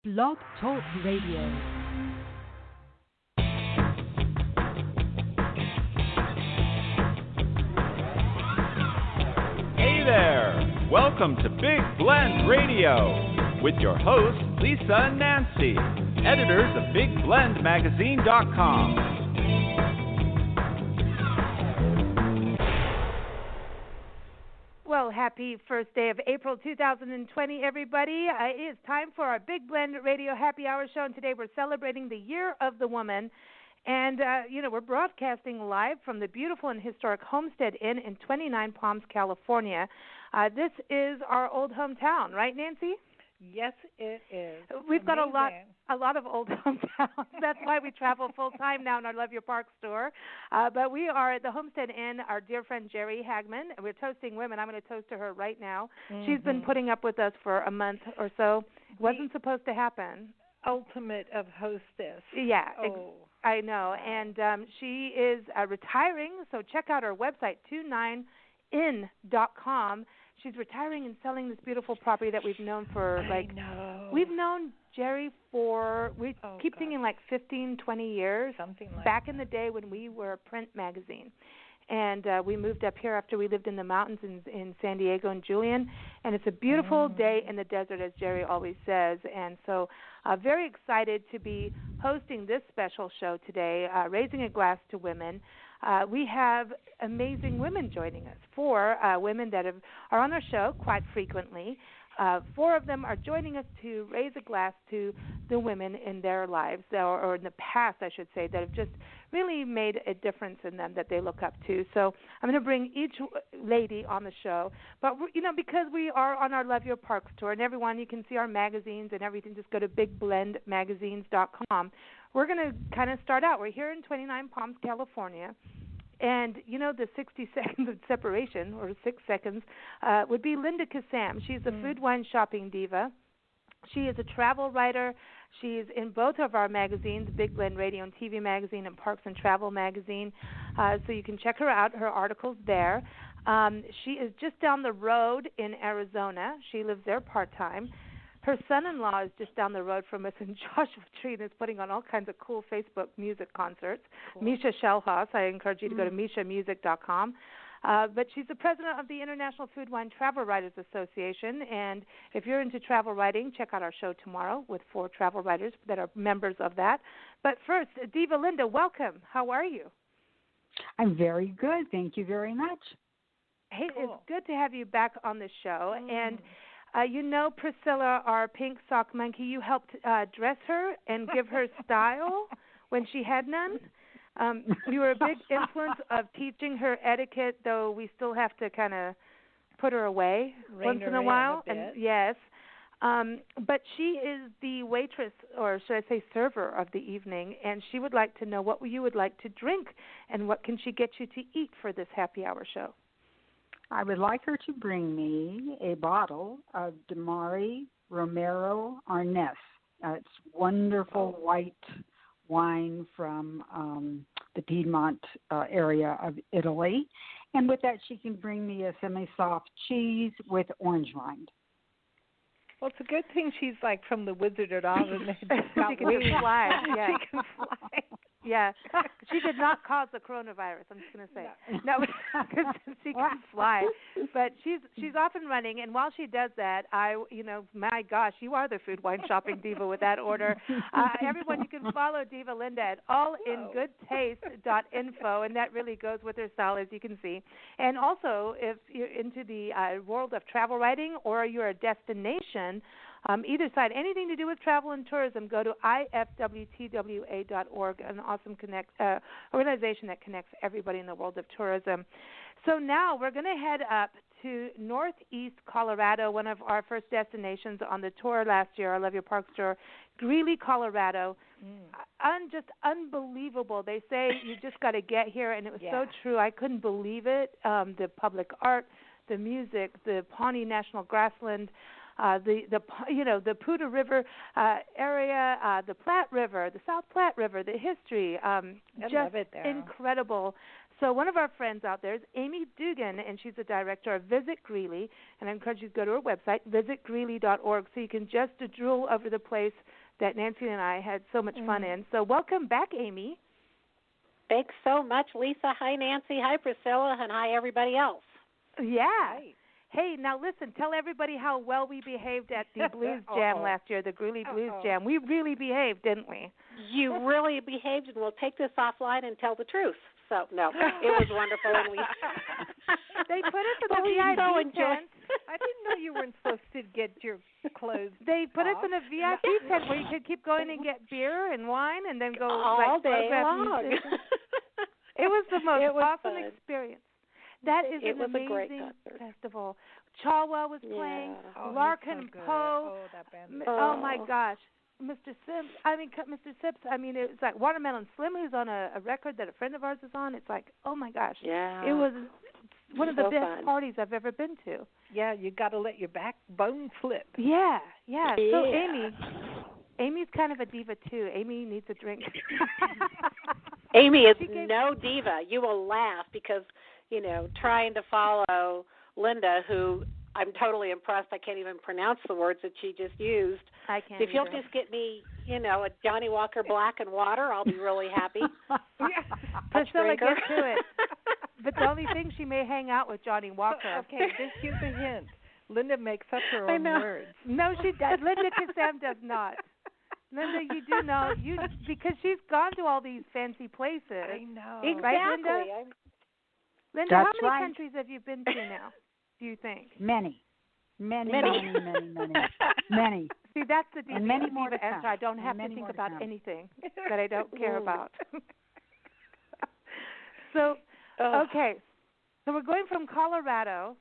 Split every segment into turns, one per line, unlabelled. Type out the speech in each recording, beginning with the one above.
Blog Talk Radio.
Hey there! Welcome to Big Blend Radio with your hosts, Lisa and Nancy, editors of BigBlendMagazine.com.
Well, happy first day of April 2020, everybody. It is time for our Big Blend Radio Happy Hour show, and today we're celebrating the Year of the Woman. And, we're broadcasting live from the beautiful and historic Homestead Inn in 29 Palms, California. This is our old hometown, right, Nancy?
Yes, it is.
We've got
Amazing.
a lot of old hometowns. That's why we travel full time now in our Love Your Park store. But we are at the Homestead Inn. Our dear friend Jerry Hagman, and we're toasting women. I'm going to toast to her right now. Mm-hmm. She's been putting up with us for a month or so. It wasn't supposed to happen.
Ultimate of hostess.
Yeah,
oh.
I know. And she is retiring, so check out her website, 29in.com. She's retiring and selling this beautiful property that we've known for, we've known Jerry for, thinking like 15, 20 years.
Something like
back in the day when we were a print magazine. And we moved up here after we lived in the mountains in San Diego and Julian. And it's a beautiful day in the desert, as Jerry always says. And so very excited to be hosting this special show today, Raising a Glass to Women. We have amazing women joining us, 4 women that are on our show quite frequently. 4 of them are joining us to raise a glass to the women in their lives, or in the past, I should say, that have just really made a difference in them that they look up to. So I'm going to bring each lady on the show. But, because we are on our Love Your Park store, and everyone, you can see our magazines and everything, just go to BigBlendMagazines.com. We're going to kind of start out. We're here in 29 Palms, California. And, the 60 seconds of separation, or 6 seconds, would be Linda Kissam. She's a food, wine, shopping diva. She is a travel writer. She's in both of our magazines, Big Blend Radio and TV Magazine and Parks and Travel Magazine. So you can check her out, her articles there. She is just down the road in Arizona. She lives there part-time. Her son-in-law is just down the road from us in Joshua Tree and is putting on all kinds of cool Facebook music concerts. Cool. Misha Shellhouse. I encourage you to go to mishamusic.com. But she's the president of the International Food, Wine, Travel Writers Association. And if you're into travel writing, check out our show tomorrow with 4 travel writers that are members of that. But first, Diva Linda, welcome. How are you?
I'm very good. Thank you very much.
Hey, cool. It's good to have you back on the show. And Priscilla, our pink sock monkey, you helped dress her and give her style when she had none. You were a big influence of teaching her etiquette, though we still have to kind of put her away once in a while. And yes, but she is the waitress, or should I say server, of the evening, and she would like to know what you would like to drink and what can she get you to eat for this happy hour show.
I would like her to bring me a bottle of Damari Romero Arness. It's wonderful white wine from the Piedmont area of Italy. And with that, she can bring me a semi-soft cheese with orange rind.
Well, it's a good thing she's like from the Wizard of Oz and
she can fly. Yeah. She can fly. Yeah, she did not cause the coronavirus. I'm just going to say no, because she can fly. But she's off and running, and while she does that, my gosh, you are the food, wine, shopping diva with that order. Everyone, you can follow Diva Linda at allingoodtaste.info, and that really goes with her style, as you can see. And also, if you're into the world of travel writing or you're a destination. Either side, anything to do with travel and tourism, go to ifwtwa.org, an awesome organization that connects everybody in the world of tourism. So now we're going to head up to Northeast Colorado, one of our first destinations on the tour last year, our Love Your Park tour, Greeley, Colorado. Just unbelievable. They say you just got to get here, and it was so true. I couldn't believe it. The public art, the music, the Pawnee National Grassland, the Poudre River area, the Platte River, the South Platte River, the history, just
love it there.
Incredible. So one of our friends out there is Amy Dugan, and she's the director of Visit Greeley. And I encourage you to go to her website, visitgreeley.org, so you can just drool over the place that Nancy and I had so much fun in. So welcome back, Amy.
Thanks so much, Lisa. Hi, Nancy. Hi, Priscilla. And hi, everybody else.
Yeah. Hi. Hey, now listen, tell everybody how well we behaved at the Blues Jam last year, the Greeley Blues Jam. We really behaved, didn't we?
You really behaved, and we'll take this offline and tell the truth. So, no, it was wonderful. And
they put us in the VIP tent.
I didn't know you weren't supposed to get your clothes
They put us in a VIP tent where you could keep going and get beer and wine and then go
all day long.
It was the most awesome
fun.
Experience. That is
it
an
was
amazing
a great concert.
festival. Chawa was playing, Larkin
so
Poe.
Oh, that band.
Oh, my gosh. Mr. Sips, it was like Watermelon Slim, who's on a record that a friend of ours is on. It's like, oh, my gosh.
Yeah.
It was one of the best
fun.
parties I've ever been to.
Yeah, you got to let your backbone slip.
Yeah. So, Amy's kind of a diva, too. Amy needs a drink.
Amy is no diva. You will laugh because, trying to follow Linda, who I'm totally impressed. I can't even pronounce the words that she just used.
I can't.
If you'll just get me, a Johnny Walker Black and water, I'll be really happy.
Priscilla, get to it. But the only thing, she may hang out with Johnny Walker.
Okay, just here's a hint. Linda makes up her own words.
No, she does. Linda Kissam does not. Linda, you do know, because she's gone to all these fancy places.
I know.
Exactly.
Right, Linda? Linda, how many countries have you been to now, do you think?
Many. See,
that's the diva,
and many more
diva answer. I don't have to think about anything that I don't care about. So, okay. So we're going from Colorado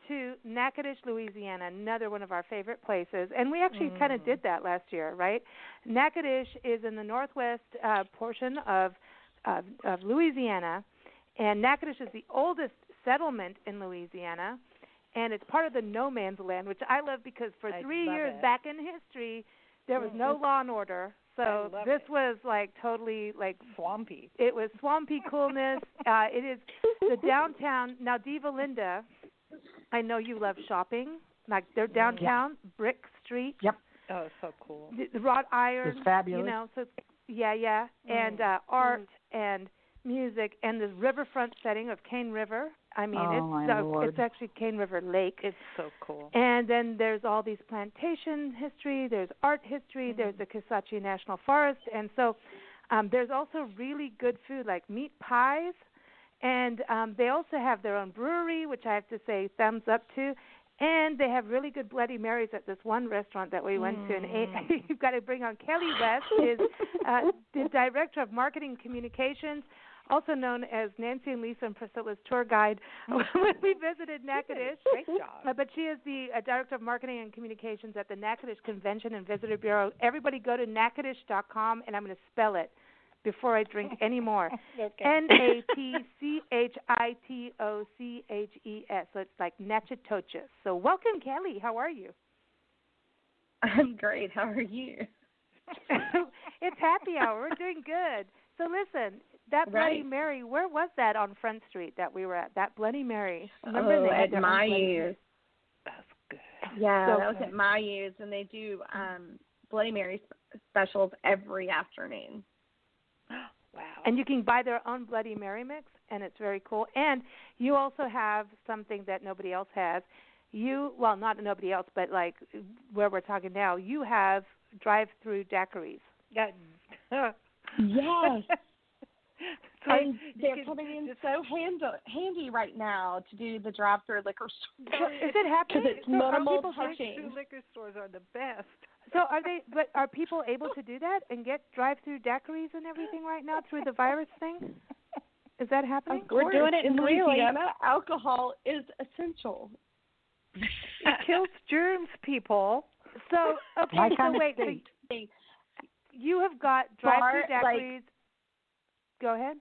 to Natchitoches, Louisiana, another one of our favorite places. And we actually kind of did that last year, right? Natchitoches is in the northwest portion of Louisiana, and Natchitoches is the oldest settlement in Louisiana, and it's part of the no man's land, which I love because for 3 years back in history, there was no law and order. So this was like totally like
swampy.
It was swampy coolness. It is the downtown. Now, Diva Linda, I know you love shopping. Like their downtown, Brick Street.
Yep.
Oh, so cool.
The wrought iron.
It's fabulous.
So and art and music and this riverfront setting of Cane River. I mean, it's actually Cane River Lake.
It's so cool.
And then there's all these plantation history. There's art history. There's the Kisatchie National Forest. And so there's also really good food like meat pies. And they also have their own brewery, which I have to say thumbs up to. And they have really good Bloody Marys at this one restaurant that we went to. And you've got to bring on Kelli West, is the Director of Marketing Communications, also known as Nancy and Lisa and Priscilla's tour guide when we visited Natchitoches.
Great job.
But she is the Director of Marketing and Communications at the Natchitoches Convention and Visitor Bureau. Everybody go to natchitoches.com, and I'm going to spell it before I drink any more. Natchitoches. So it's like Natchitoches. So welcome, Kelli. How are you?
I'm great. How are you?
It's happy hour. We're doing good. So listen, that Bloody Mary, where was that on Front Street that we were at? That Bloody Mary. Remember
at Mayu's.
That's good.
Yeah,
so
that was at Mayu's, and they do Bloody Mary specials every afternoon.
Wow. And you can buy their own Bloody Mary mix, and it's very cool. And you also have something that nobody else has. Not nobody else, but like where we're talking now, you have drive-through daiquiris.
Yeah.
Yes. And they're coming in so handy right now to do the drive-through liquor store.
Is it happening?
Because it's minimal touching.
Drive-through liquor stores are the best.
So are people able to do that and get drive-through daiquiris and everything right now through the virus thing? Is that happening?
We're doing it in Louisiana. Alcohol is essential.
It kills germs, people.
So, wait. So you have got drive-through daiquiris. Go ahead.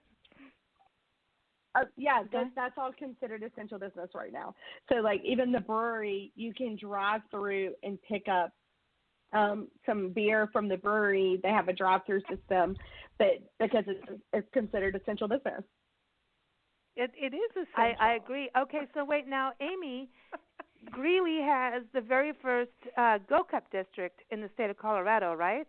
That's all considered essential business right now. So, like, even the brewery, you can drive through and pick up some beer from the brewery. They have a drive-through system, but because it's considered essential business.
It is essential.
I agree. Okay, so wait now, Amy, Greeley has the very first Go Cup district in the state of Colorado, right?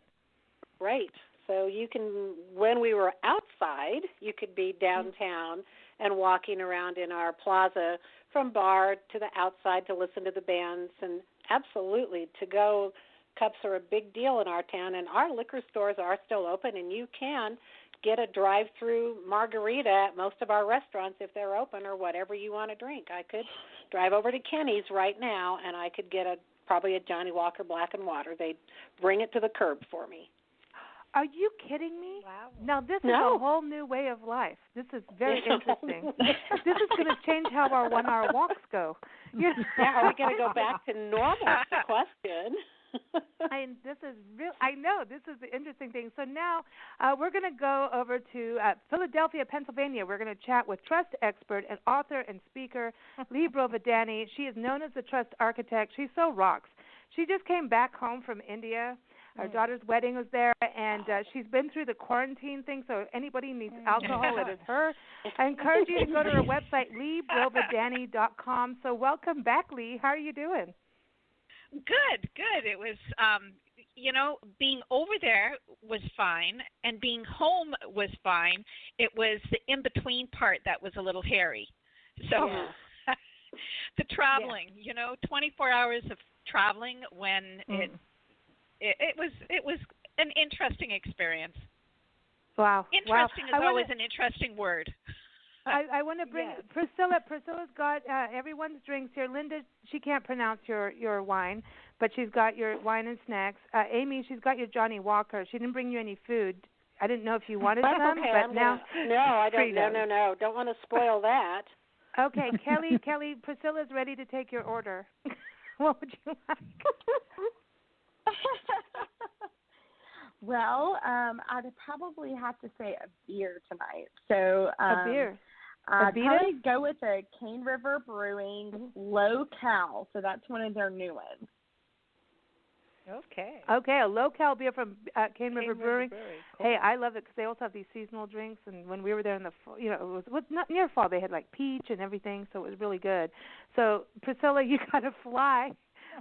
Right. So you can, when we were outside, you could be downtown and walking around in our plaza from bar to the outside to listen to the bands. And absolutely, to-go cups are a big deal in our town, and our liquor stores are still open, and you can get a drive-through margarita at most of our restaurants if they're open, or whatever you want to drink. I could drive over to Kenny's right now, and I could get probably a Johnny Walker Black and Water. They'd bring it to the curb for me.
Are you kidding me?
Wow.
Now, this is a whole new way of life. This is very interesting. This is going to change how our 1 hour walks go.
Yeah, are we going to go back to normal? That's the question.
This is real. I know this is the interesting thing. So now we're going to go over to Philadelphia, Pennsylvania. We're going to chat with trust expert and author and speaker Lea Brovedani. She is known as the trust architect. She so rocks. She just came back home from India. Our daughter's wedding was there, and she's been through the quarantine thing, so anybody needs alcohol, it is her. I encourage you to go to her website, LeaBrovedani.com. So welcome back, Lea. How are you doing?
Good. It was, being over there was fine, and being home was fine. It was the in-between part that was a little hairy. So the traveling, 24 hours of traveling when it was an interesting experience.
Wow.
Interesting is always an interesting word.
I want to bring Priscilla. Priscilla's got everyone's drinks here. Linda, she can't pronounce your wine, but she's got your wine and snacks. Amy, she's got your Johnny Walker. She didn't bring you any food. I didn't know if you wanted some, but now.
No, I don't. No. Don't want to spoil that.
Okay, Kelly, Priscilla's ready to take your order. What would you like?
Well, I'd probably have to say a beer tonight. So
a beer.
I'd probably go with a Cane River Brewing Low Cal. So that's one of their new ones.
Okay,
a Low Cal beer from Cane River Brewing. Cool. Hey, I love it because they also have these seasonal drinks. And when we were there in the fall, it was not near fall. They had like peach and everything, so it was really good. So Priscilla, you got to fly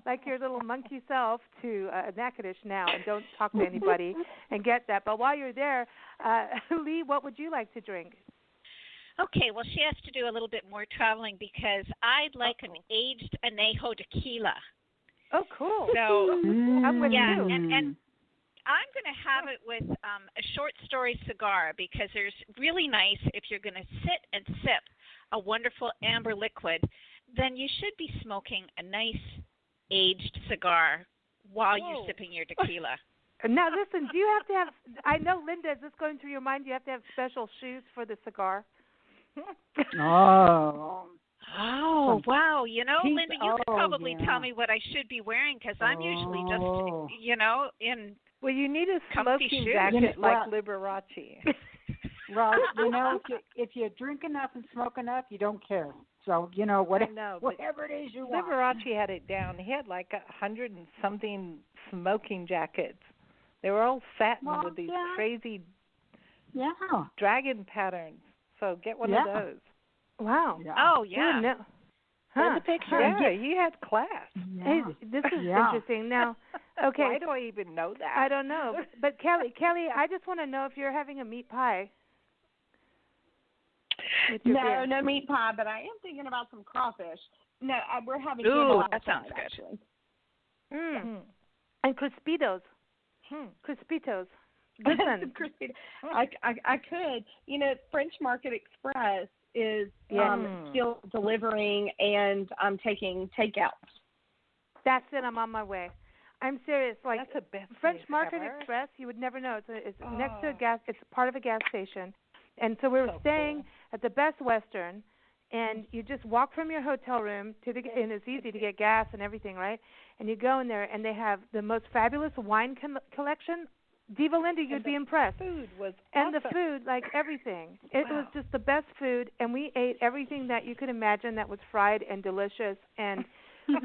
like your little monkey self to Natchitoches now, and don't talk to anybody and get that. But while you're there, Lea, what would you like to drink?
Okay, well, she has to do a little bit more traveling because I'd like an aged añejo tequila.
Oh, cool.
So,
I'm with you.
And I'm going to have it with a short story cigar because there's really nice, if you're going to sit and sip a wonderful amber liquid, then you should be smoking a nice aged cigar while you're sipping your tequila.
Now, listen, do you have to have, I know, Linda, is this going through your mind? Do you have to have special shoes for the cigar?
Oh,
wow. Linda, you could probably tell me what I should be wearing because I'm usually just, in
Well, you need a
comfy
smoking
shoes.
jacket like Liberace.
Well, if you drink enough and smoke enough, you don't care. So, whatever it is you want.
Liberace had it down. He had like 100 and something smoking jackets. They were all satin with these crazy dragon patterns. So get one of those.
Wow.
Yeah.
Oh, yeah.
Huh.
The picture.
Yeah, he had class.
Yeah.
Hey, this is interesting. Now, okay.
Why do I even know that?
I don't know. But Kelly, I just want to know if you're having a meat pie.
No meat pie, but I am thinking about some crawfish. No, we're having.
Ooh, that sounds good.
Actually.
And Crispitos. Crispitos. Listen.
I could. French Market Express is still delivering, and I'm taking takeout.
That's it. I'm on my way. I'm serious. Like
that's the best
French
place
Market
ever.
Express, you would never know. It's next to a gas. It's part of a gas station, and so we were staying at the Best Western, and you just walk from your hotel room to and it's easy to get gas and everything, right? And you go in there, and they have the most fabulous wine collection. Diva, Linda, you'd be impressed.
Food was
and
awesome.
the food, like everything. It was just the best food, and we ate everything that you could imagine that was fried and delicious. And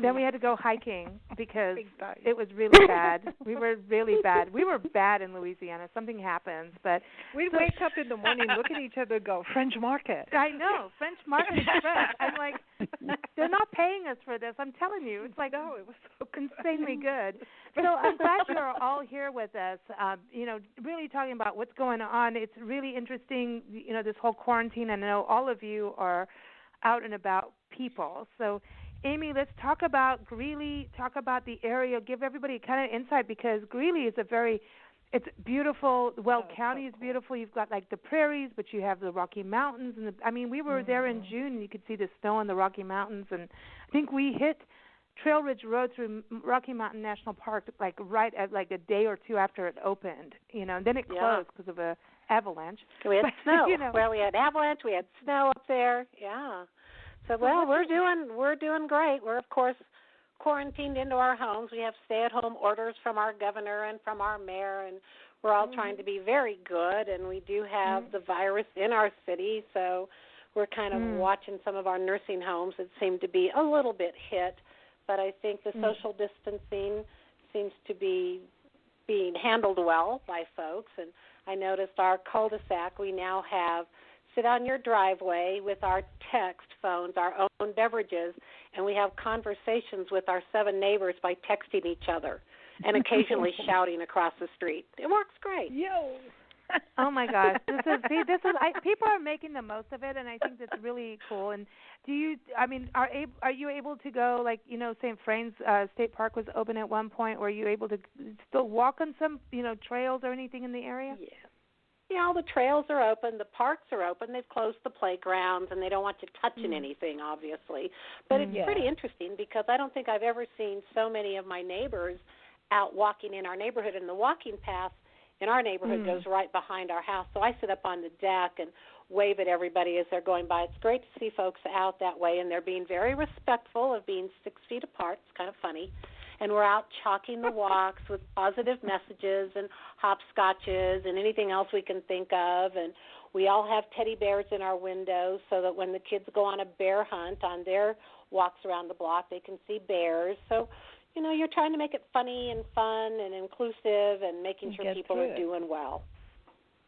then we had to go hiking because it was really bad. We were really bad. We were bad in Louisiana. Something happens, but
we'd wake up in the morning, look at each other, and go French market.
I know French market is French. I'm like, they're not paying us for this. I'm telling you, it's like
no, it was so
insanely good. So I'm glad you are all here with us. Really talking about what's going on. It's really interesting. This whole quarantine. I know all of you are out and about people. So, Amy, let's talk about Greeley, talk about the area, give everybody kind of insight because Greeley is it's beautiful. Weld County is beautiful. You've got like the prairies, but you have the Rocky Mountains. And we were there in June and you could see the snow on the Rocky Mountains. And I think we hit Trail Ridge Road through Rocky Mountain National Park like right at like a day or two after it opened, and then it closed because of a avalanche.
We had snow. Well, we had avalanche. We had snow up there. Yeah. So we're doing great. We're of course quarantined into our homes. We have stay-at-home orders from our governor and from our mayor, and we're all trying to be very good. And we do have the virus in our city, so we're kind of watching some of our nursing homes that seem to be a little bit hit. But I think the social distancing seems to be being handled well by folks. And I noticed our cul-de-sac, we now have sit on your driveway with our text phones, our own beverages, and we have conversations with our 7 neighbors by texting each other and occasionally shouting across the street. It works great.
Yo.
Oh my gosh, people are making the most of it, and I think that's really cool. And are you able to go, like, St. Vrain's State Park was open at one point? Were you able to still walk on some, trails or anything in the area?
Yeah, all the trails are open, the parks are open. They've closed the playgrounds, and they don't want you touching anything, obviously. But it's pretty interesting because I don't think I've ever seen so many of my neighbors out walking in our neighborhood, and the walking path in our neighborhood goes right behind our house. So I sit up on the deck and wave at everybody as they're going by. It's great to see folks out that way, and they're being very respectful of being 6 feet apart. It's kind of funny. And we're out chalking the walks with positive messages and hopscotches and anything else we can think of. And we all have teddy bears in our windows so that when the kids go on a bear hunt on their walks around the block, they can see bears. So, you're trying to make it funny and fun and inclusive and making sure people are doing well.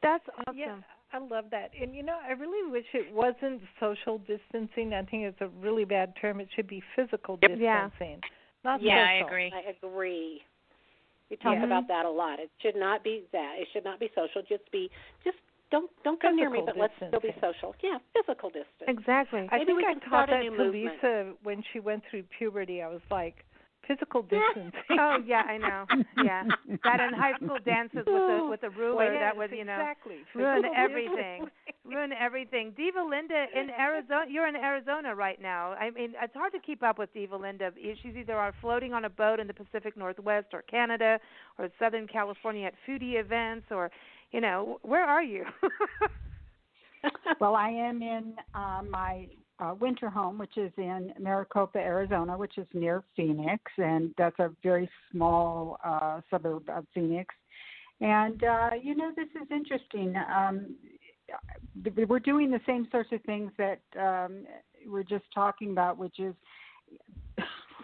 That's awesome.
Yeah, I love that. And, I really wish it wasn't social distancing. I think it's a really bad term. It should be physical distancing, not social.
I agree.
I agree. We talk about that a lot. It should not be that. It should not be social. Just don't come near me, but let's still be social. Yeah, physical distance.
Exactly.
I think I taught that to Lisa when she went through puberty. I was like, physical distancing.
Oh yeah, I know. Yeah, that in high school dances with the ruler that would ruin everything. Ruin everything. Diva Linda in Arizona. You're in Arizona right now. I mean, it's hard to keep up with Diva Linda. She's either floating on a boat in the Pacific Northwest or Canada or Southern California at foodie events or, where are you?
Well, I am in my winter home, which is in Maricopa, Arizona, which is near Phoenix, and that's a very small suburb of Phoenix. And, this is interesting. We're doing the same sorts of things that we're just talking about, which is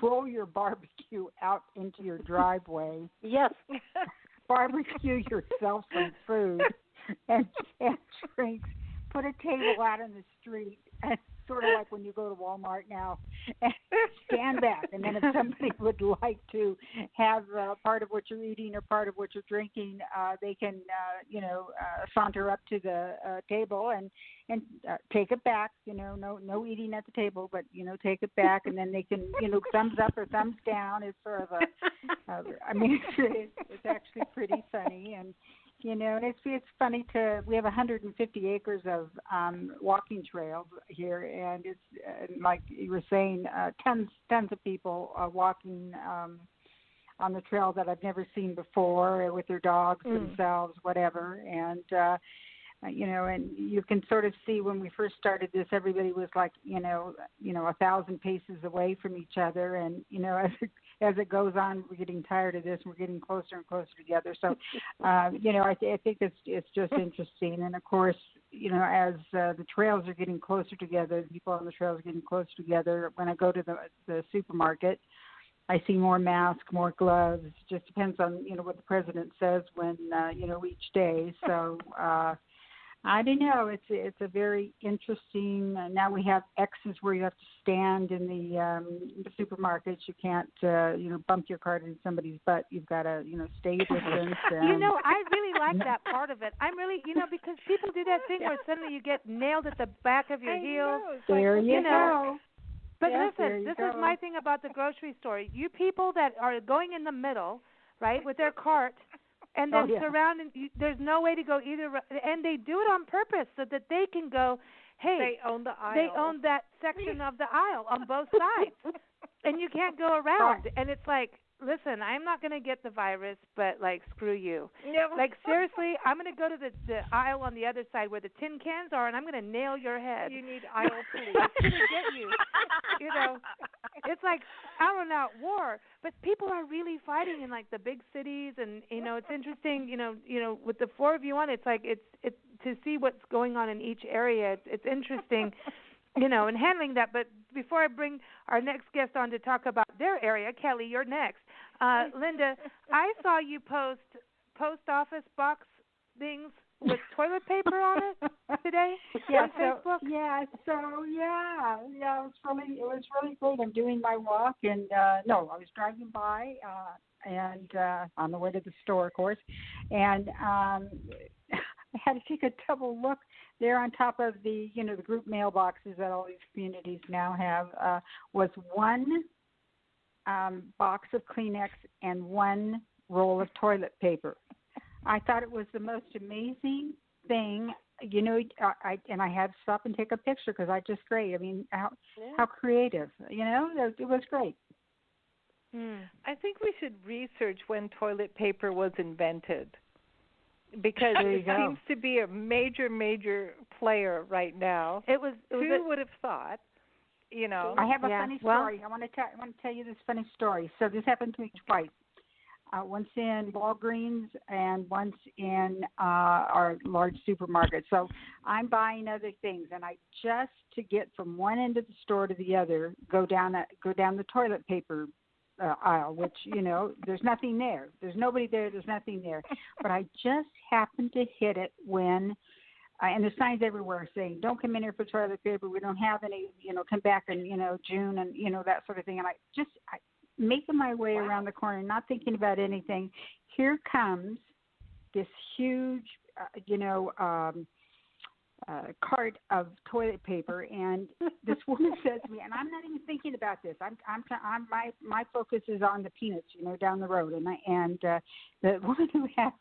roll your barbecue out into your driveway.
Yes.
Barbecue yourself some food and drinks. Put a table out in the street, and sort of like when you go to Walmart now, and stand back. And then if somebody would like to have part of what you're eating or part of what you're drinking, they can, saunter up to the table and take it back. No eating at the table, but take it back, and then they can, thumbs up or thumbs down. It's sort of it's actually pretty funny. And it's funny we have 150 acres of walking trails here, and it's like you were saying, tons of people walking on the trail that I've never seen before with their dogs themselves, whatever. And and you can sort of see when we first started this, everybody was like 1,000 paces away from each other, and as it goes on, we're getting tired of this. And we're getting closer and closer together. So, I think it's just interesting. And of course, as the trails are getting closer together, the people on the trails are getting closer together. When I go to the supermarket, I see more masks, more gloves. It just depends on what the president says when each day. So I don't know. It's a very interesting. Now we have X's where you have to stand in the supermarkets. You can't bump your cart into somebody's butt. You've got to stay your distance. And
I really like that part of it. I'm really because people do that thing where suddenly you get nailed at the back of your heel.
There you go.
But
yes,
listen, this is my thing about the grocery store. You people that are going in the middle, right, with their cart, and then surrounding, there's no way to go either, and they do it on purpose so that they can go, hey,
they own the aisle.
They own that section of the aisle on both sides, and you can't go around. Right. And it's like, listen, I'm not going to get the virus, but, screw you.
Yeah.
Seriously, I'm going to go to the aisle on the other side where the tin cans are, and I'm going to nail your head.
You need aisle police.
I'm going to get you. It's like out-and-out war. But people are really fighting in, the big cities, and, it's interesting, with the four of you on, it's to see what's going on in each area. It's interesting. And handling that. But before I bring our next guest on to talk about their area, Kelly, you're next. Linda, I saw you post office box things with toilet paper on it today on Facebook.
It was really great. I'm doing my walk, and I was driving by and on the way to the store, of course, and I had to take a double look. There on top of the, the group mailboxes that all these communities now have was one box of Kleenex and one roll of toilet paper. I thought it was the most amazing thing. I had to stop and take a picture because just great. I mean, how creative, it was great.
I think we should research when toilet paper was invented. Because it seems to be a major, major player right now. Who would have thought?
I have a funny story. I want to tell you this funny story. So this happened to me twice. Once in Walgreens and once in our large supermarket. So I'm buying other things, and I just to get from one end of the store to the other go down the toilet paper aisle, which, there's nothing there. There's nobody there. There's nothing there. But I just happened to hit it when, and there's signs everywhere saying, don't come in here for toilet paper. We don't have any, come back in, June and, that sort of thing. And I making my way around the corner, not thinking about anything. Here comes this huge, cart of toilet paper, and this woman says to me, and I'm not even thinking about this. My focus is on the peanuts, down the road, and the woman who had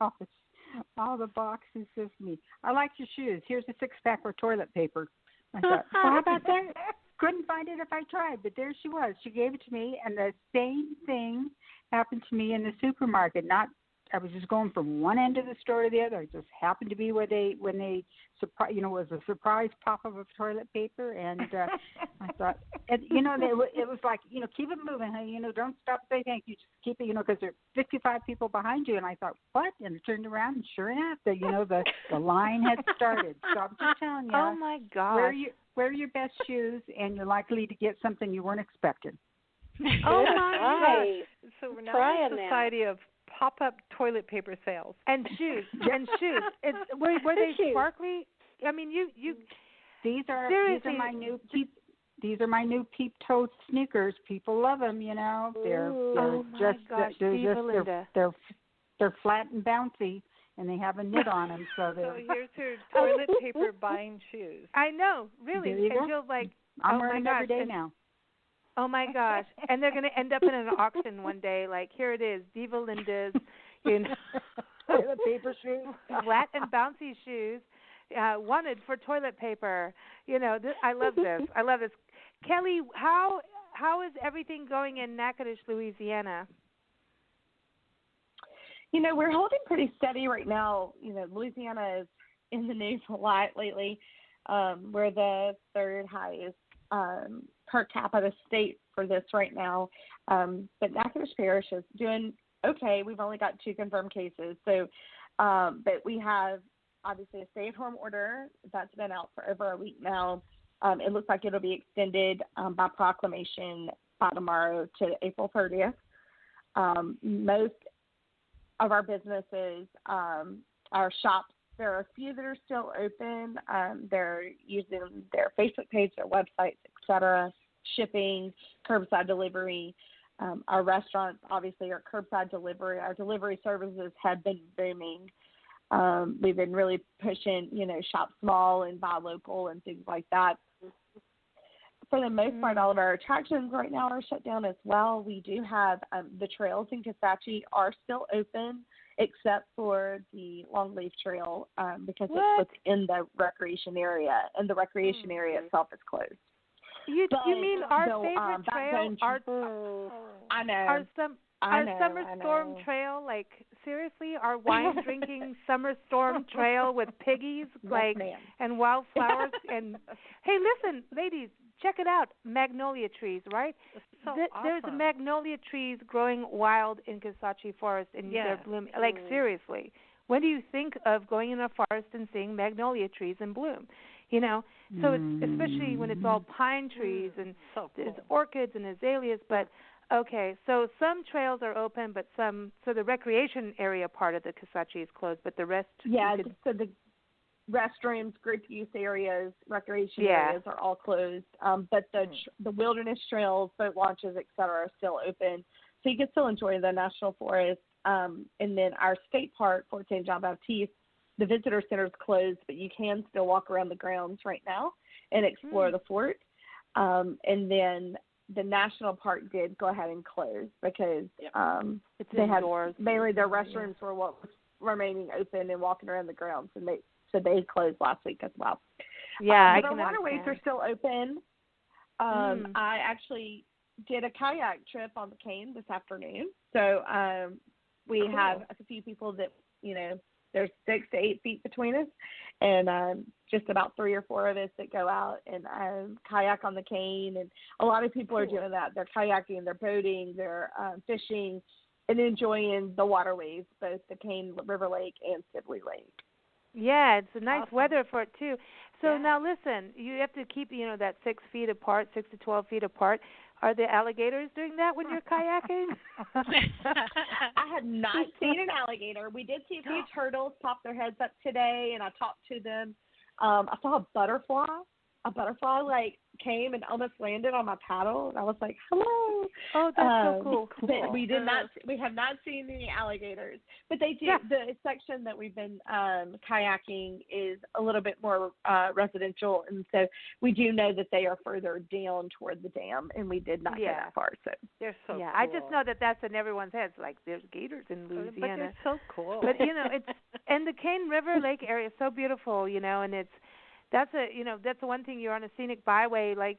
all the boxes says to me, I like your shoes. Here's a 6-pack of toilet paper. I thought, how about that? Couldn't find it if I tried, but there she was. She gave it to me, and the same thing happened to me in the supermarket. I was just going from one end of the store to the other. It just happened to be when they was a surprise pop-up of toilet paper, and I thought, and, it was like, keep it moving, honey. Don't stop to say thank you. Just keep it, because there are 55 people behind you. And I thought, what? And I turned around, and sure enough, the line had started. So I'm just telling you.
Oh my God.
Wear your best shoes, and you're likely to get something you weren't expecting.
Oh my
gosh! So we're now in a society of pop-up toilet paper sales
and shoes. Were they sparkly? I mean, you.
These are my new peep toe sneakers. People love them. They're they're flat and bouncy, and they have a knit on them. So
here's her toilet paper buying shoes.
I know, really, and you'll
I'm wearing them every day now.
Oh my gosh! And they're going to end up in an auction one day. Here it is, Diva Linda's,
toilet paper shoes,
flat and bouncy shoes, wanted for toilet paper. I love this. I love this. Kelly, how is everything going in Natchitoches, Louisiana?
We're holding pretty steady right now. Louisiana is in the news a lot lately. We're the third highest per capita state for this right now. But Natchitoches Parish is doing okay. We've only got 2 confirmed cases. So, but we have obviously a stay-at-home order that's been out for over a week now. It looks like it'll be extended by proclamation by tomorrow to April 30th. Most of our businesses, our shops, there are a few that are still open. They're using their Facebook page, their websites, etc., shipping, curbside delivery. Our restaurants, obviously, are curbside delivery. Our delivery services have been booming. We've been really pushing, shop small and buy local and things like that. For the most part, all of our attractions right now are shut down as well. We do have the trails in Kisatchie are still open, except for the Longleaf Trail because it's within the recreation area, and the recreation area itself is closed.
You mean our favorite trail?
I know.
Our summer storm trail, like seriously, our wine drinking summer storm trail with piggies, and wildflowers, and hey, listen, ladies, check it out, magnolia trees, right?
Awesome.
There's magnolia trees growing wild in Kisatchie Forest, and they're blooming. Like seriously, when do you think of going in a forest and seeing magnolia trees in bloom? So it's especially when it's all pine trees and there's orchids and azaleas, but. Okay, so some trails are open, but so the recreation area part of the Kisatchie is closed, but the rest...
Yeah, so the restrooms, group use areas, recreation areas are all closed, but the wilderness trails, boat launches, et cetera, are still open. So you can still enjoy the National Forest. And then our state park, Fort St. John Baptiste, the visitor center is closed, but you can still walk around the grounds right now and explore the fort. And then... the national park did go ahead and close because they had mainly their restrooms were what was remaining open and walking around the grounds, and they closed last week as well.
Yeah,
but our waterways are still open. I actually did a kayak trip on the Cane this afternoon, so we have a few people that there's 6 to 8 feet between us, and just about 3 or 4 of us that go out and kayak on the Cane. And a lot of people are doing that. They're kayaking, they're boating, they're fishing, and enjoying the waterways, both the Cane River Lake and Sibley Lake.
Yeah, it's a nice weather for it too. So now listen, you have to keep that 6 feet apart, 6 to 12 feet apart. Are the alligators doing that when you're kayaking?
I have not seen an alligator. We did see a few turtles pop their heads up today, and I talked to them. I saw a butterfly. A butterfly came and almost landed on my paddle, and I was like, "Hello!"
Oh, that's so cool.
But we have not seen any alligators. But they do. The section that we've been kayaking is a little bit more residential, and so we do know that they are further down toward the dam, and we did not go that far. So
they're so cool.
I just know that's in everyone's heads. Like there's gators in Louisiana.
But they're so cool.
But it's and the Cane River Lake area is so beautiful, and it's. That's one thing. You're on a scenic byway. Like,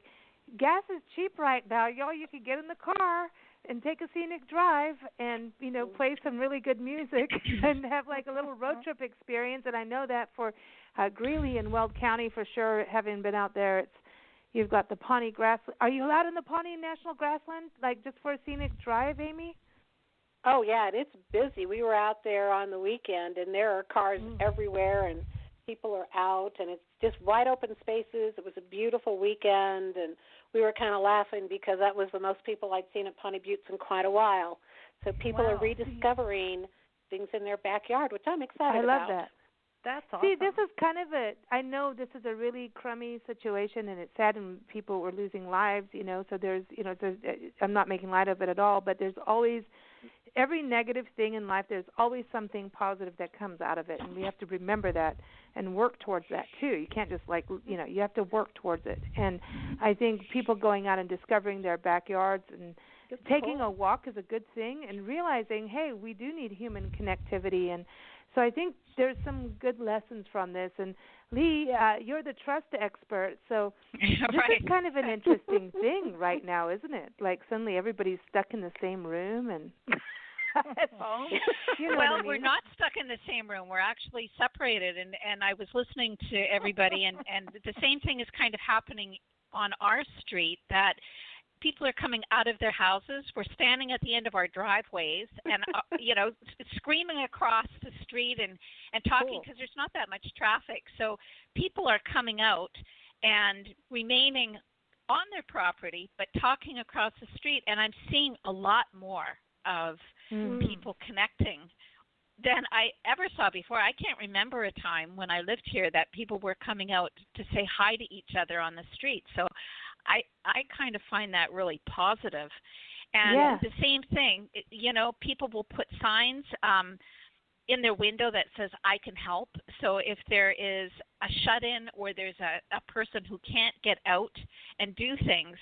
gas is cheap right now, y'all. You can get in the car and take a scenic drive and play some really good music and have a little road trip experience. And I know that for Greeley and Weld County for sure. Having been out there, you've got the Pawnee Grassland. Are you allowed in the Pawnee National Grassland, just for a scenic drive, Amy?
Oh yeah, and it's busy. We were out there on the weekend, and there are cars everywhere, and people are out, and it's just wide open spaces. It was a beautiful weekend, and we were kind of laughing because that was the most people I'd seen at Pawnee Buttes in quite a while. So people are rediscovering things in their backyard, which I'm excited about.
I love that.
That's awesome.
See, this is kind of I know this is a really crummy situation, and it's sad, and people were losing lives, so there's, I'm not making light of it at all, but there's always, every negative thing in life, there's always something positive that comes out of it, and we have to remember that and work towards that too. You can't just you have to work towards it. And I think people going out and discovering their backyards and taking a walk is a good thing, and realizing, hey, we do need human connectivity. And so I think there's some good lessons from this. And Lee, you're the trust expert, so this is kind of an interesting thing right now, isn't it? Like suddenly everybody's stuck in the same room and
well, we're not stuck in the same room. We're actually separated, and I was listening to everybody, and the same thing is kind of happening on our street that people are coming out of their houses. We're standing at the end of our driveways and, screaming across the street and talking because there's not that much traffic. So people are coming out and remaining on their property but talking across the street. And I'm seeing a lot more of people connecting than I ever saw before. I can't remember a time when I lived here that people were coming out to say hi to each other on the street. So I kind of find that really positive. And the same thing, people will put signs in their window that says, I can help. So if there is a shut-in or there's a person who can't get out and do things,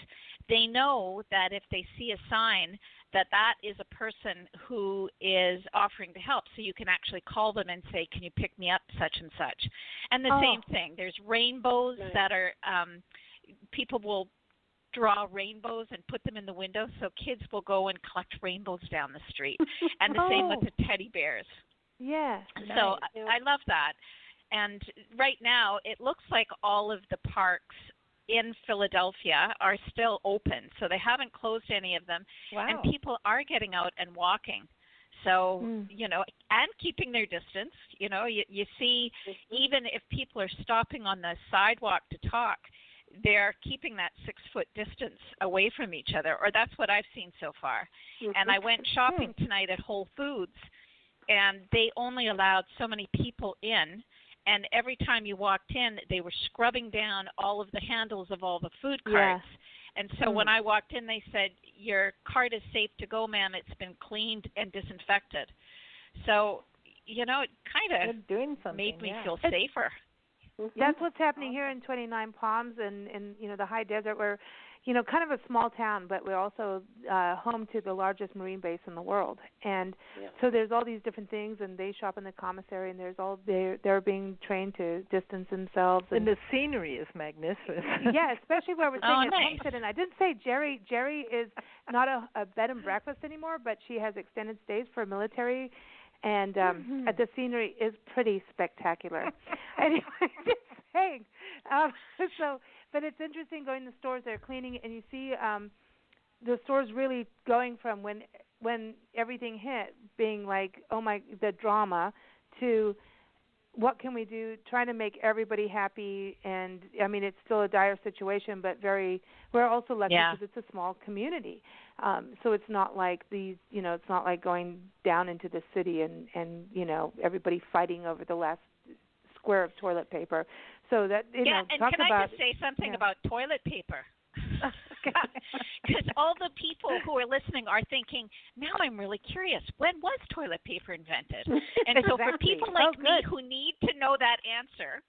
they know that if they see a sign that is a person who is offering to help. So you can actually call them and say, can you pick me up such and such? And the same thing. There's rainbows that are people will draw rainbows and put them in the window, so kids will go and collect rainbows down the street. And the same with the teddy bears.
Yeah.
So I love that. And right now it looks like all of the parks in Philadelphia are still open, so they haven't closed any of them.
Wow.
And people are getting out and walking. So, and keeping their distance. You see, even if people are stopping on the sidewalk to talk, they're keeping that 6-foot distance away from each other, or that's what I've seen so far. And I went shopping tonight at Whole Foods, and they only allowed so many people in, and every time you walked in, they were scrubbing down all of the handles of all the food carts. And so when I walked in, they said, your cart is safe to go, ma'am. It's been cleaned and disinfected. So, it kind of made me feel safer.
That's what's happening here in 29 Palms and the high desert. We're, kind of a small town, but we're also home to the largest marine base in the world. And so there's all these different things, and they shop in the commissary, and they're being trained to distance themselves.
And the scenery is magnificent.
Yeah, especially where we're staying at
nice.
Homestead. And I didn't say Jerry is not a bed and breakfast anymore, but she has extended stays for military. And the scenery is pretty spectacular. Anyway, just saying. But it's interesting going to stores. They're cleaning, and you see the stores really going from when everything hit, being like, the drama, to what can we do, trying to make everybody happy. And, it's still a dire situation, but we're also lucky because it's a small community. So it's not like it's not like going down into the city and everybody fighting over the last square of toilet paper. So that,
and can I just say something about toilet paper? Because all the people who are listening are thinking, now I'm really curious, when was toilet paper invented? And so for people like me who need to know that answer,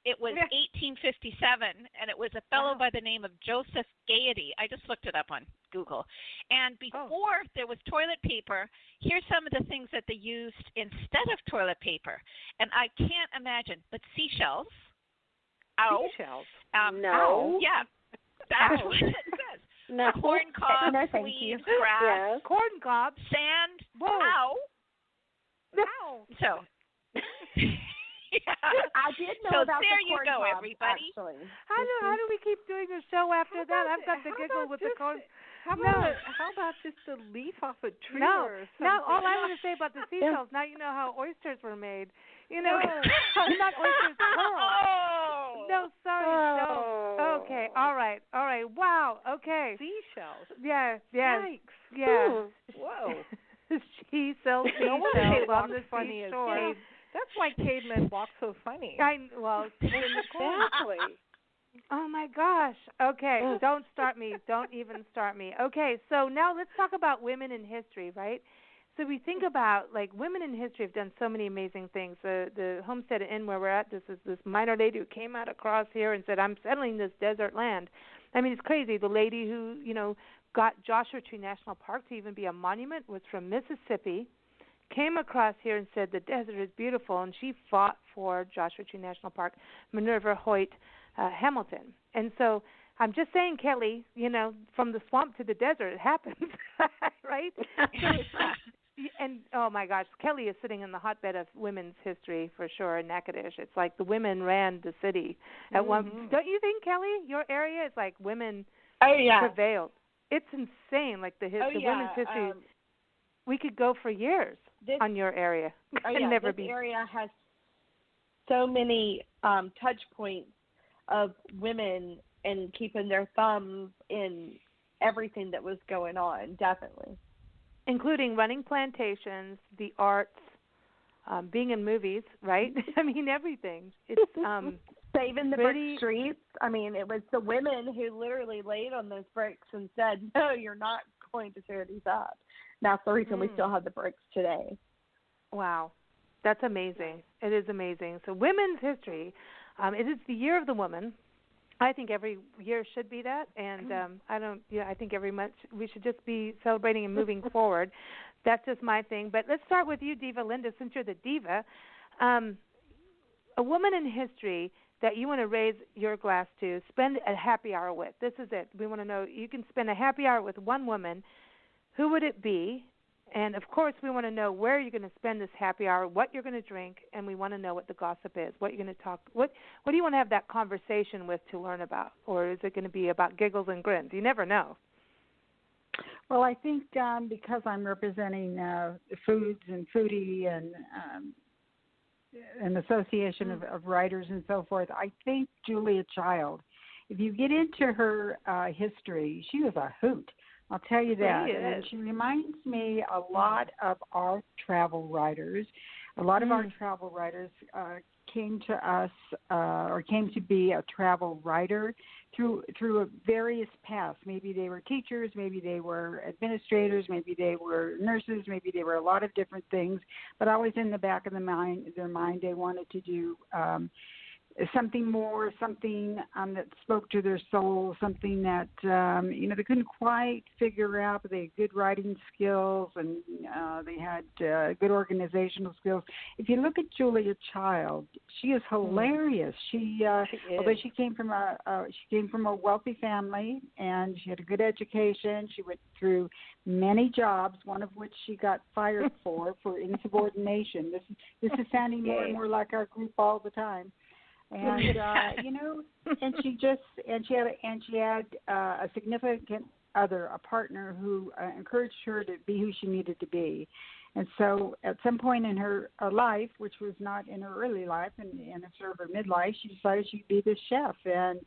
it was 1857, and it was a fellow by the name of Joseph Gaiety. I just looked it up on Google. And before there was toilet paper, here's some of the things that they used instead of toilet paper. And I can't imagine, but seashells.
Seashells?
No.
Yeah. That's what it says.
No.
Corn cobs,
no, thank you.
weeds, grass,
corn cobs,
sand.
Whoa.
Ow. So.
I did know about
there
the corn
you go,
cobs,
everybody.
Actually.
How do we keep doing a show after that? I've got the giggle with the corn.
How about just a leaf off a tree or something?
No, all I want to say about the seashells, now you know how oysters were made. Not oysters, pearls.
Oh.
No, sorry. No. Okay, all right. Wow, okay.
Seashells.
Yeah.
Yikes.
Yeah.
Whoa.
She sells
No wonder
seashells
they walk
on the
funny as
seashore.
caves. That's why cavemen walk so funny.
Exactly.
Oh my gosh. Okay, don't start me. Don't even start me. Okay, so now let's talk about women in history, right? So we think about, women in history have done so many amazing things. The Homestead Inn where we're at, this is this miner lady who came out across here and said, I'm settling this desert land. It's crazy. The lady who, got Joshua Tree National Park to even be a monument was from Mississippi, came across here and said the desert is beautiful, and she fought for Joshua Tree National Park, Minerva Hoyt Hamilton. And so I'm just saying, Kelly, from the swamp to the desert, it happens, right? And oh my gosh, Kelli is sitting in the hotbed of women's history for sure in Natchitoches. It's like the women ran the city at one. Don't you think, Kelli? Your area is like women prevailed. It's insane. Like the women's history. We could go for years on your area.
This area has so many touch points of women and keeping their thumbs in everything that was going on, definitely.
Including running plantations, the arts, being in movies, right? I mean, everything. It's
saving the brick streets. I mean, it was the women who literally laid on those bricks and said, no, you're not going to tear these up. That's the reason we still have the bricks today.
Wow. That's amazing. It is amazing. So women's history, it is the year of the woman. I think every year should be that, and I think every month we should just be celebrating and moving forward. That's just my thing. But let's start with you, Diva Linda, since you're the diva. A woman in history that you want to raise your glass to, spend a happy hour with. This is it. We want to know, you can spend a happy hour with one woman. Who would it be? And, of course, we want to know where you're going to spend this happy hour, what you're going to drink, and we want to know what the gossip is, what you're going to talk. What do you want to have that conversation with to learn about? Or is it going to be about giggles and grins? You never know.
Well, I think because I'm representing foods and foodie and an association of writers and so forth, I think Julia Child, if you get into her history, she was a hoot. I'll tell you that. And she reminds me a lot of our travel writers. A lot of our travel writers came to us or came to be a travel writer through various paths. Maybe they were teachers, maybe they were administrators, maybe they were nurses, maybe they were a lot of different things. But always in the back of their mind, they wanted to do something more, something that spoke to their soul, something that, they couldn't quite figure out, but they had good writing skills and they had good organizational skills. If you look at Julia Child, she is hilarious. Although she came from a wealthy family and she had a good education, she went through many jobs, one of which she got fired for insubordination. This is sounding more and more like our group all the time. And and she had a significant other, a partner who encouraged her to be who she needed to be. And so at some point in her life, which was not in her early life, and in sort of her midlife, she decided she'd be the chef. And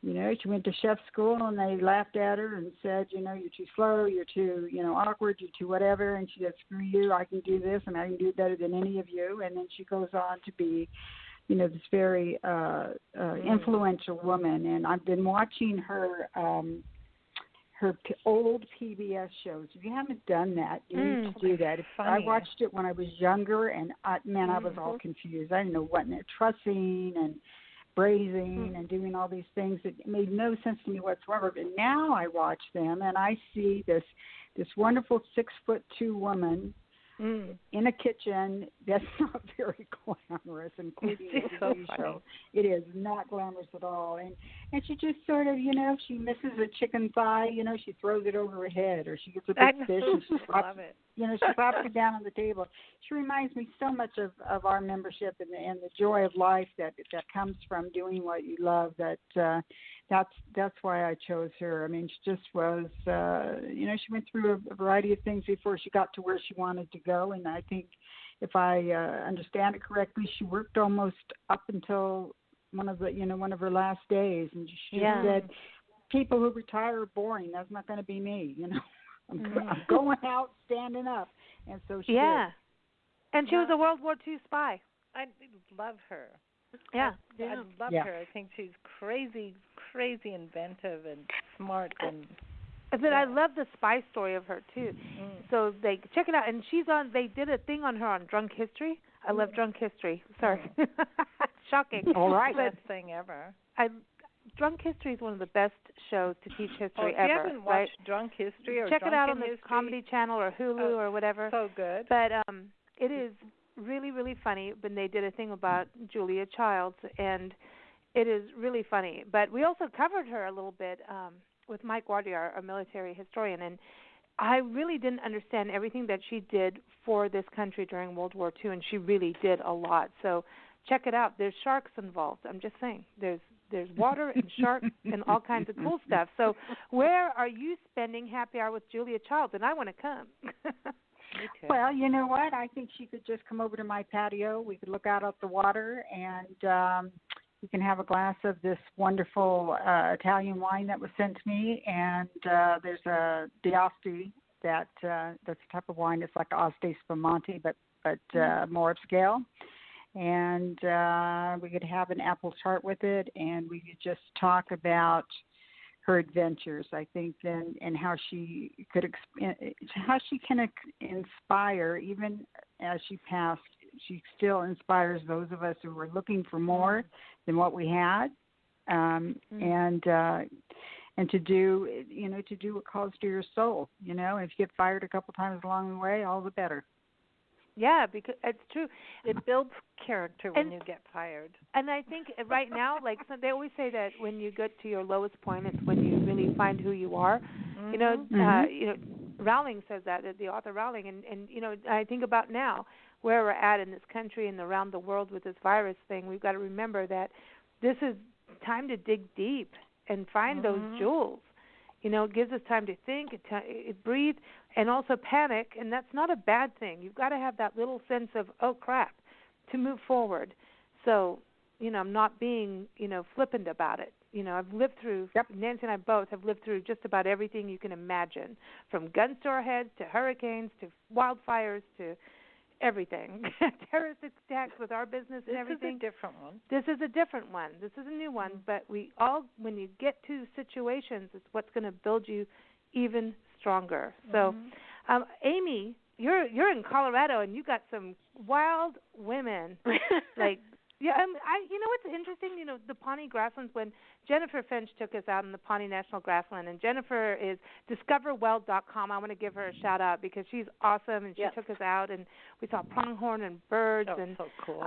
she went to chef school, and they laughed at her and said, you're too slow, you're too awkward, you're too whatever. And she said, screw you, I can do this, and I can do it better than any of you. And then she goes on to be this very influential woman, and I've been watching her old PBS shows. If you haven't done that, you need to do that. I watched it when I was younger, and I was all confused. I didn't know what trussing and braising and doing all these things. It made no sense to me whatsoever. But now I watch them, and I see this wonderful 6'2" woman in a kitchen that's not very glamorous, including the TV show. It is not glamorous at all. And she just sort of, she misses a chicken thigh, she throws it over her head, or she gets a big fish and she drops it. She drops it down on the table. She reminds me so much of our membership and the joy of life that comes from doing what you love. That's why I chose her. I mean, she just was, she went through a variety of things before she got to where she wanted to go. And I think, if I understand it correctly, she worked almost up until one of her last days. And she said, people who retire are boring. That's not going to be me. I'm going out, standing up. And so she did.
And she was a World War II spy.
I love her.
I
love her. I think she's crazy inventive and smart.
But I love the spy story of her too. So they check it out, and they did a thing on her on Drunk History. I love Drunk History. Sorry, shocking.
All right, best thing ever.
Drunk History is one of the best shows to teach history
ever.
If
you haven't watched Drunk History or
check
Drunken
it out on the
History?
Comedy Channel or Hulu or whatever.
So good.
But it is really, really funny. But they did a thing about Julia Childs, and it is really funny. But we also covered her a little bit with Mike Wardy, our military historian, and I really didn't understand everything that she did for this country during World War II, and she really did a lot. So check it out. There's sharks involved. I'm just saying. There's water and sharks and all kinds of cool stuff. So where are you spending happy hour with Julia Childs? And I want to come.
Well, you know what? I think she could just come over to my patio. We could look out at the water, and we can have a glass of this wonderful Italian wine that was sent to me. And there's a D'Asti that's a type of wine. It's like Asti Spumante, but more upscale. And we could have an apple tart with it, and we could just talk about her adventures, I think, and how she could how she can inspire. Even as she passed, she still inspires those of us who were looking for more than what we had, and to do what calls to your soul. You know, if you get fired a couple times along the way, all the better.
Yeah, because it's true.
It builds character when you get fired.
And I think right now, like they always say that when you get to your lowest point, it's when you really find who you are. Mm-hmm. You know, Rowling says that, the author Rowling, and you know, I think about now where we're at in this country and around the world with this virus thing. We've got to remember that this is time to dig deep and find those jewels. You know, it gives us time to think, breathe, and also panic, and that's not a bad thing. You've got to have that little sense of, oh, crap, to move forward. So, you know, I'm not being, you know, flippant about it. You know, I've lived through, Nancy and I both have lived through just about everything you can imagine, from guns to our heads to hurricanes to wildfires to everything, terrorist attacks with our business and everything.
This is a different one.
This is a different one. This is a new one. But we all, when you get to situations, it's what's going to build you even stronger. So, Amy, you're in Colorado and you got some wild women. Like, yeah, you know what's interesting? You know, the Pawnee Grasslands, when Jennifer Finch took us out in the Pawnee National Grassland, and Jennifer is discoverweld.com. I want to give her a shout out because she's awesome, and she took us out, and we saw pronghorn and birds, and
so cool.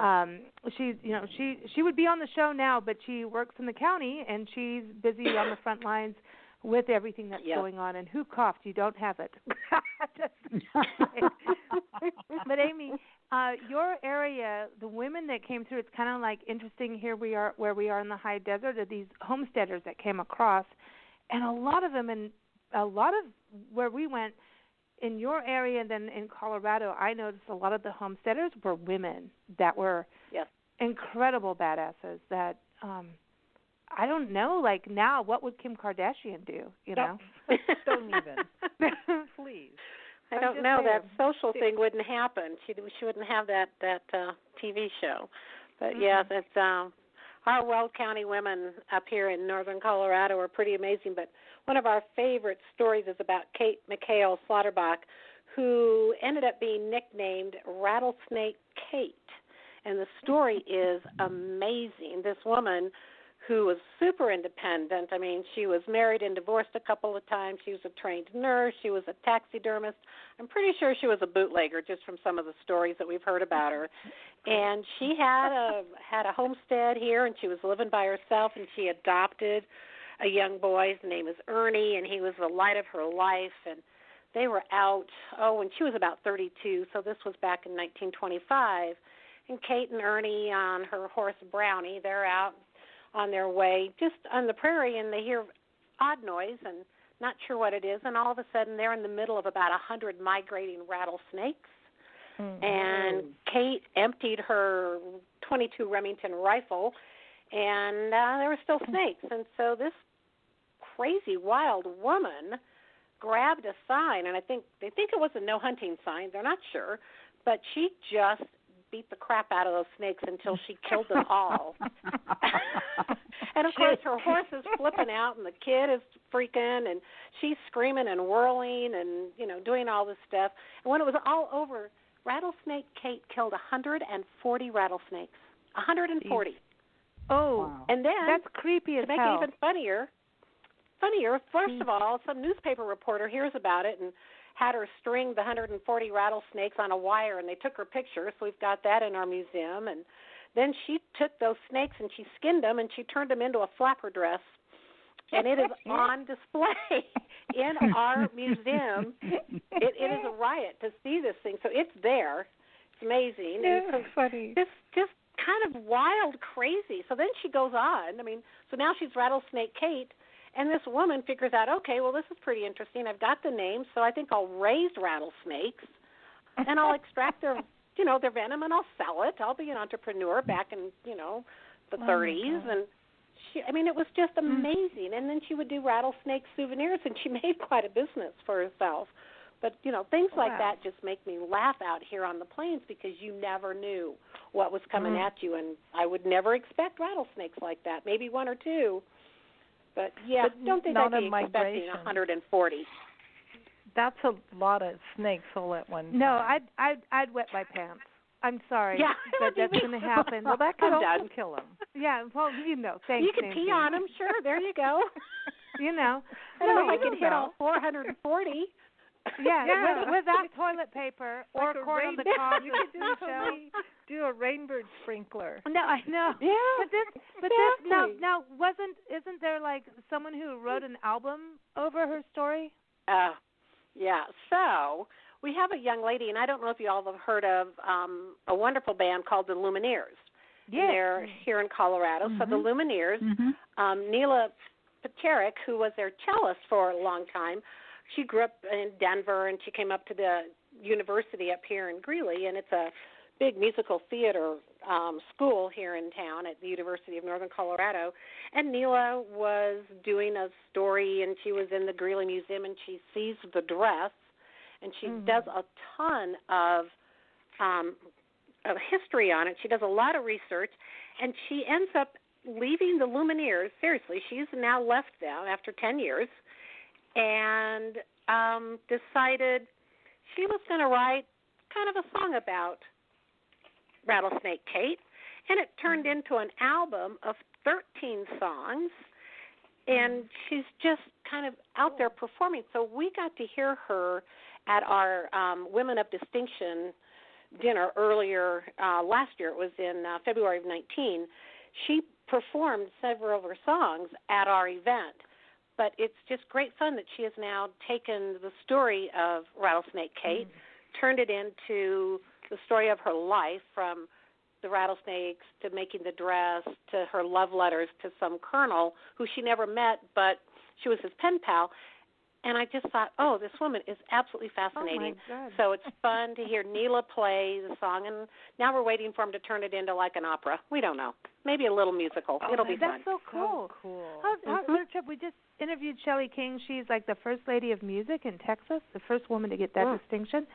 She's, you know, she would be on the show now, but she works in the county, and she's busy on the front lines with everything that's going on. And who coughed? You don't have it. But Amy, your area, the women that came through, it's kind of like interesting. Here we are, where we are in the high desert, of these homesteaders that came across, and a lot of them, and a lot of where we went in your area, and then in Colorado, I noticed a lot of the homesteaders were women that were incredible badasses. That I don't know, like now, what would Kim Kardashian do? You know,
don't even. Please.
I don't know. That social thing wouldn't happen. She wouldn't have that TV show. But that's our Weld County women up here in northern Colorado are pretty amazing. But one of our favorite stories is about Kate McHale Slaughterbuck, who ended up being nicknamed Rattlesnake Kate. And the story is amazing. This woman who was super independent. I mean, she was married and divorced a couple of times. She was a trained nurse. She was a taxidermist. I'm pretty sure she was a bootlegger just from some of the stories that we've heard about her. And she had a homestead here, and she was living by herself, and she adopted a young boy. His name is Ernie, and he was the light of her life. And they were out, when she was about 32, so this was back in 1925. And Kate and Ernie on her horse Brownie, they're out on their way just on the prairie, and they hear odd noise and not sure what it is, and all of a sudden they're in the middle of about 100 migrating rattlesnakes. And Kate emptied her .22 Remington rifle, and there were still snakes. And so this crazy wild woman grabbed a sign, and they think it was a no hunting sign. They're not sure, but she just beat the crap out of those snakes until she killed them all. And of course her horse is flipping out, and the kid is freaking, and she's screaming and whirling and, you know, doing all this stuff. And when it was all over, Rattlesnake Kate killed 140 rattlesnakes. 140.
Oh, wow. And then that's creepy as hell.
To make it even funnier, first of all, some newspaper reporter hears about it and had her string the 140 rattlesnakes on a wire, and they took her picture, so we've got that in our museum. And then she took those snakes and she skinned them, and she turned them into a flapper dress. and it is on display in our museum. It is a riot to see this thing. So it's there. It's amazing.
It's
so
funny.
Just kind of wild, crazy. So then she goes on. So now she's Rattlesnake Kate, and this woman figures out, okay, well, this is pretty interesting. I've got the name, so I think I'll raise rattlesnakes, and I'll extract their venom, and I'll sell it. I'll be an entrepreneur back in, the 30s, and it was just amazing. And then she would do rattlesnake souvenirs, and she made quite a business for herself. But, things like that just make me laugh out here on the plains because you never knew what was coming at you, and I would never expect rattlesnakes like that, maybe one or two. But, don't think I'd be expecting 140.
That's a lot of snakes all at one time.
No, I'd wet my pants. I'm sorry, but that's going to happen.
Well, that could also kill them.
Yeah, well, thanks.
You can pee on them, sure. There you go.
I don't
know if I can hit all 440.
Yeah. Without toilet paper or
like
corn on the cob.
You could do a rainbird sprinkler.
No, I know.
Yeah.
But now isn't there like someone who wrote an album over her story?
Yeah. So we have a young lady, and I don't know if you all have heard of a wonderful band called the Lumineers.
Yeah.
They're here in Colorado. So the Lumineers, Neela Paterick, who was their cellist for a long time, she grew up in Denver, and she came up to the university up here in Greeley, and it's a big musical theater school here in town at the University of Northern Colorado. And Neela was doing a story, and she was in the Greeley Museum, and she sees the dress, and she does a ton of history on it. She does a lot of research, and she ends up leaving the Lumineers. Seriously, she's now left them after 10 years, and decided she was going to write kind of a song about Rattlesnake Kate, and it turned into an album of 13 songs, and she's just kind of out there performing. So we got to hear her at our Women of Distinction dinner earlier last year. It was in February of 19. She performed several of her songs at our event. But it's just great fun that she has now taken the story of Rattlesnake Kate, turned it into the story of her life, from the rattlesnakes to making the dress to her love letters to some colonel who she never met, but she was his pen pal. And I just thought, this woman is absolutely fascinating.
Oh, my God.
So it's fun to hear Neela play the song, and now we're waiting for him to turn it into like an opera. We don't know. Maybe a little musical. It'll be fun.
That's so cool. How's Trip? We just interviewed Shelley King. She's like the first lady of music in Texas, the first woman to get that distinction,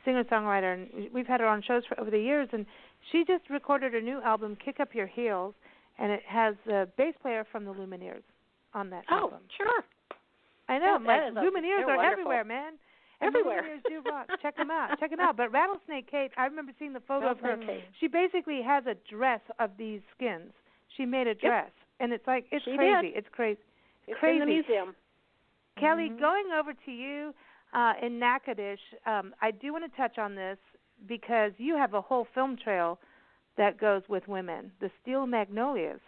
singer-songwriter. And we've had her on shows for over the years, and she just recorded her new album, Kick Up Your Heels, and it has the bass player from the Lumineers on that album.
Oh, sure.
I know.
Yeah,
Lumineers are
wonderful.
everywhere, man.
Everywhere.
Lumineers do rock. Check them out. But Rattlesnake Kate, I remember seeing the photo of her. She basically has a dress of these skins. She made a dress, and it's like it's crazy. It's crazy.
It's in the museum.
Kelly, going over to you in Natchitoches, I do want to touch on this because you have a whole film trail that goes with women, the Steel Magnolias.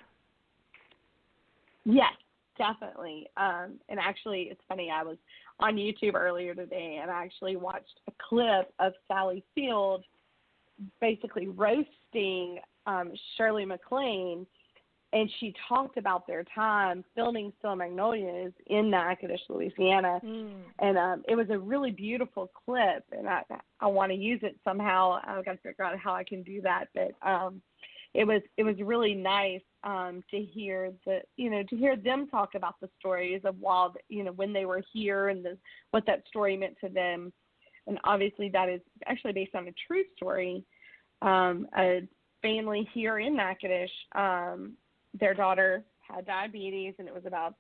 Yes. Definitely. And actually, it's funny, I was on YouTube earlier today, and I actually watched a clip of Sally Field basically roasting Shirley MacLaine, and she talked about their time filming Steel Magnolias in Natchitoches, Louisiana. And it was a really beautiful clip, and I want to use it somehow. I've got to figure out how I can do that, but it was really nice to hear them talk about the stories of when they were here and what that story meant to them. And obviously that is actually based on a true story. A family here in Natchitoches, their daughter had diabetes, and it was about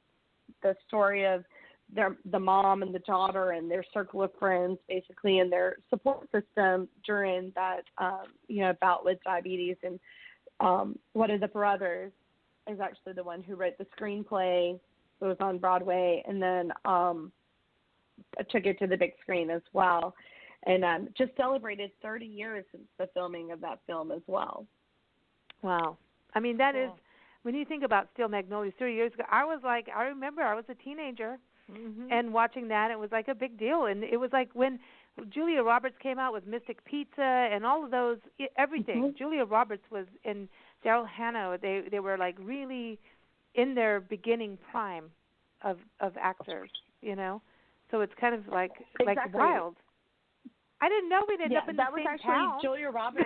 the story of the mom and the daughter and their circle of friends, basically, and their support system during that bout with diabetes. And one of the brothers is actually the one who wrote the screenplay that was on Broadway, and then took it to the big screen as well. And just celebrated 30 years since the filming of that film as well.
Wow. I mean, that is when you think about Steel Magnolias 30 years ago, I remember I was a teenager and watching that. It was like a big deal. And it was like when Julia Roberts came out with Mystic Pizza and all of those, everything. Julia Roberts and Daryl Hannah, they were like really in their beginning prime of actors, you know. So it's kind of like wild. I didn't know we'd end up in the same town.
That was actually Julia Roberts.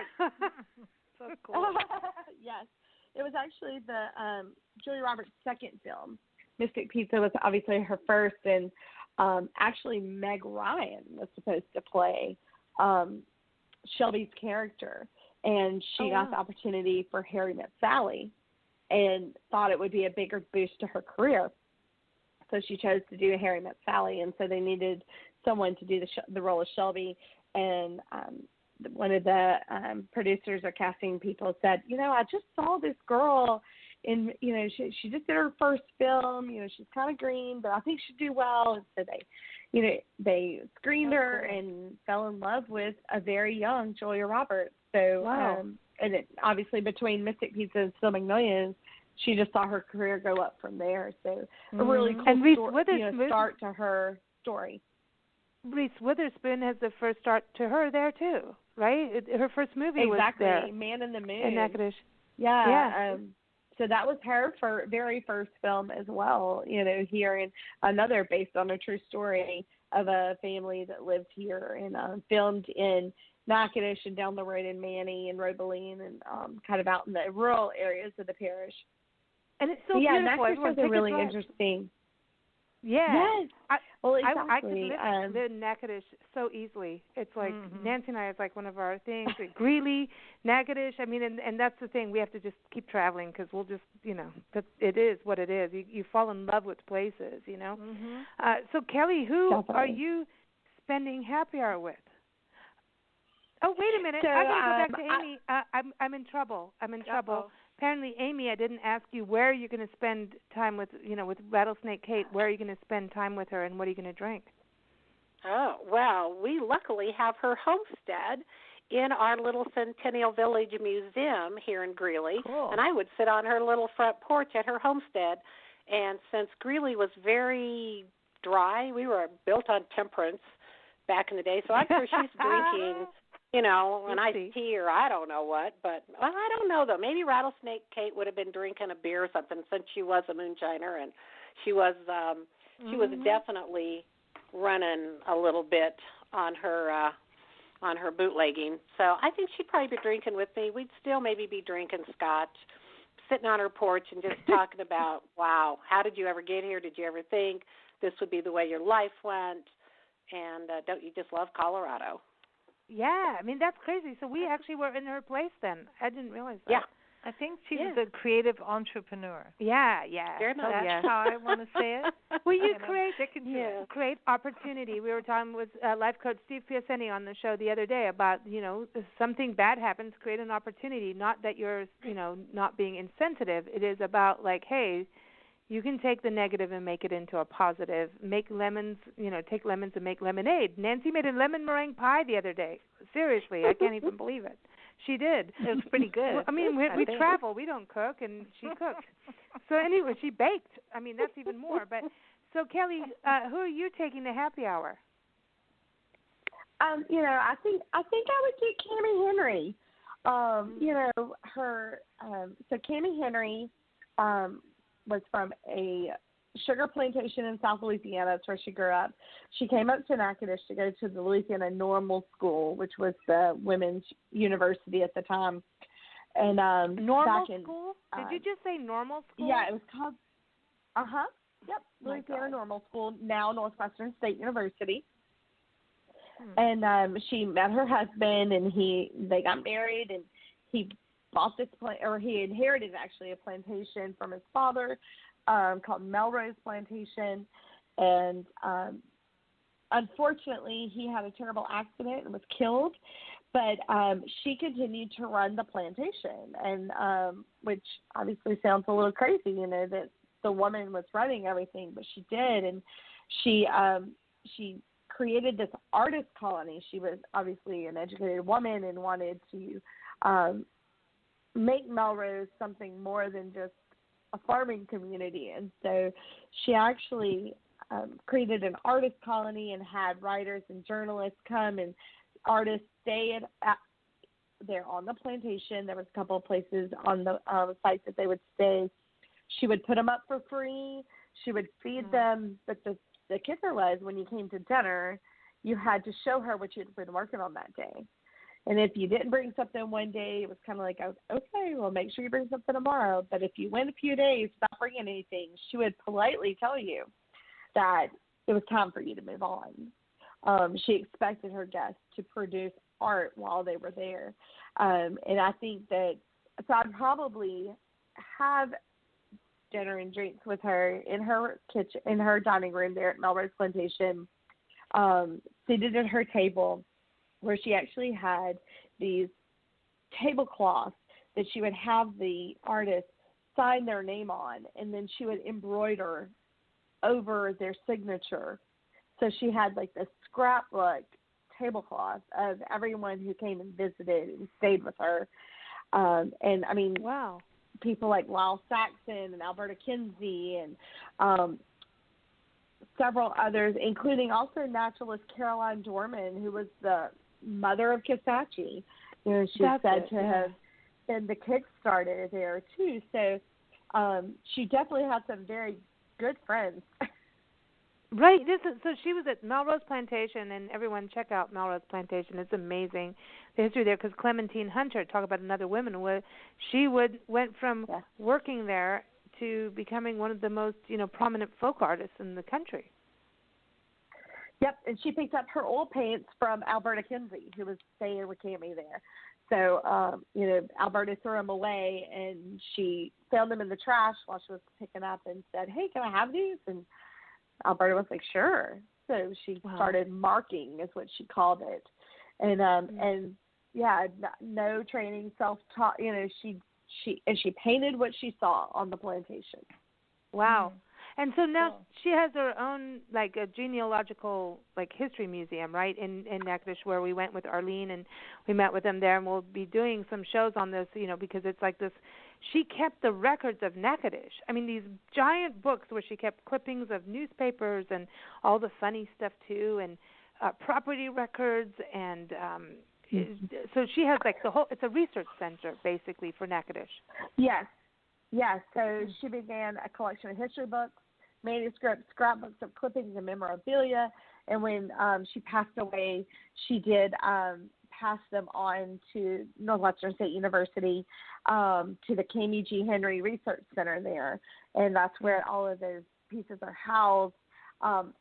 So cool.
Yes. It was actually the Julia Roberts' second film. Mystic Pizza was obviously her first, and actually Meg Ryan was supposed to play Shelby's character, and she got the opportunity for Harry Met Sally and thought it would be a bigger boost to her career. So she chose to do Harry Met Sally, and so they needed someone to do the role of Shelby. And one of the producers or casting people said, you know, I just saw this girl in, you know, she just did her first film. You know, she's kind of green, but I think she'd do well. And so they screened her and fell in love with a very young Julia Roberts. So, and it, obviously between Mystic Pizza and Steel Magnolias, she just saw her career go up from there. So a really cool start to her story.
Reese Witherspoon has the first start to her there too, right? Her first movie was there.
Exactly, Man in the Moon.
In Natchitoches.
Yeah. So that was her very first film as well, you know, here, and another based on a true story of a family that lived here and filmed in Natchitoches and down the road in Manny and Robeline and kind of out in the rural areas of the parish.
And it's so beautiful.
Natchitoches is really interesting.
Yeah.
Yes. Exactly.
I could live in Natchitoches so easily. It's like Nancy and I, it's like one of our things. Greeley, Natchitoches. I mean, and that's the thing. We have to just keep traveling because we'll just, you know, it is what it is. You fall in love with places, you know. So Kelli, who are you spending happy hour with? Oh, wait a minute. I got to go back to Amy. I'm in trouble. Apparently, Amy, I didn't ask you where you're going to spend time with, you know, with Rattlesnake Kate. Where are you going to spend time with her, and what are you going to drink?
Oh, well, we luckily have her homestead in our little Centennial Village Museum here in Greeley.
Cool.
And I would sit on her little front porch at her homestead. And since Greeley was very dry, we were built on temperance back in the day, so I'm sure she's drinking, you know, an iced tea or I don't know what. But I don't know, though. Maybe Rattlesnake Kate would have been drinking a beer or something since she was a moonshiner, and she was definitely running a little bit on her bootlegging. So I think she'd probably be drinking with me. We'd still maybe be drinking scotch, sitting on her porch and just talking about, wow, how did you ever get here? Did you ever think this would be the way your life went? And don't you just love Colorado?
Yeah, I mean, that's crazy. So we actually were in her place then. I didn't realize that.
Yeah.
I think she's a creative entrepreneur.
Yeah.
That's
how I want to say it.
Well, you create opportunity. We were talking with life coach Steve Piacenti on the show the other day about, you know, if something bad happens, create an opportunity. Not that you're, you know, not being insensitive. It is about like, hey, you can take the negative and make it into a positive. Make lemons, you know, take lemons and make lemonade. Nancy made a lemon meringue pie the other day. Seriously, I can't even believe it. She did.
It was pretty good.
Well, I mean, we travel. We don't cook, and she cooked. So anyway, she baked. I mean, that's even more. But so, Kelli, who are you taking to happy hour?
You know, I think I would get Cammie Henry. You know, her. So Cammie Henry was from a sugar plantation in South Louisiana. That's where she grew up. She came up to Natchitoches to go to the Louisiana Normal School, which was the women's university at the time. And
Normal School? Did you just say Normal School?
Yeah, it was called. Yep, Louisiana Normal School, now Northwestern State University. And she met her husband, and they got married, and he bought this he inherited actually a plantation from his father called Melrose Plantation, and unfortunately he had a terrible accident and was killed, but she continued to run the plantation, and which obviously sounds a little crazy, you know, that the woman was running everything, but she did, and she created this artist colony. She was obviously an educated woman and wanted to make Melrose something more than just a farming community, and so she actually created an artist colony and had writers and journalists come and artists stay at there on the plantation. There was a couple of places on the site that they would stay. She would put them up for free. She would feed them. But the kicker was when you came to dinner, you had to show her what you'd been working on that day. And if you didn't bring something one day, it was kind of like, okay, well, make sure you bring something tomorrow. But if you went a few days without bringing anything, she would politely tell you that it was time for you to move on. She expected her guests to produce art while they were there. And I think that, so I'd probably have dinner and drinks with her in her kitchen, in her dining room there at Melrose Plantation, seated at her table, where she actually had these tablecloths that she would have the artist sign their name on, and then she would embroider over their signature. So she had like this scrapbook tablecloth of everyone who came and visited and stayed with her. And I mean,
wow,
people like Lyle Saxon and Alberta Kinsey and several others, including also naturalist Caroline Dorman, who was the mother of Kissachi. You know, she's said to have been the Kickstarter there too. So she definitely had some very good friends.
Right. So she was at Melrose Plantation, and everyone check out Melrose Plantation. It's amazing, the history there, because Clementine Hunter, talk about another woman, she went from working there to becoming one of the most prominent folk artists in the country.
Yep, and she picked up her oil paints from Alberta Kinsey, who was staying with Cammie there. So, Alberta threw them away, and she found them in the trash while she was picking up and said, "Hey, can I have these?" And Alberta was like, "Sure." So she started marking, is what she called it. And no training, self-taught. She painted what she saw on the plantation.
Wow. Mm-hmm. And so now she has her own, like, a genealogical, like, history museum, right, in Natchitoches, where we went with Arlene, and we met with them there, and we'll be doing some shows on this, because it's like this. She kept the records of Natchitoches. I mean, these giant books where she kept clippings of newspapers and all the funny stuff, too, and property records, and so she has, like, it's a research center, basically, for Natchitoches.
Yes. Yes, so she began a collection of history books, manuscripts, scrapbooks of clippings and memorabilia, and when she passed away, she did pass them on to Northwestern State University, to the Cammie G. Henry Research Center there, and that's where all of those pieces are housed,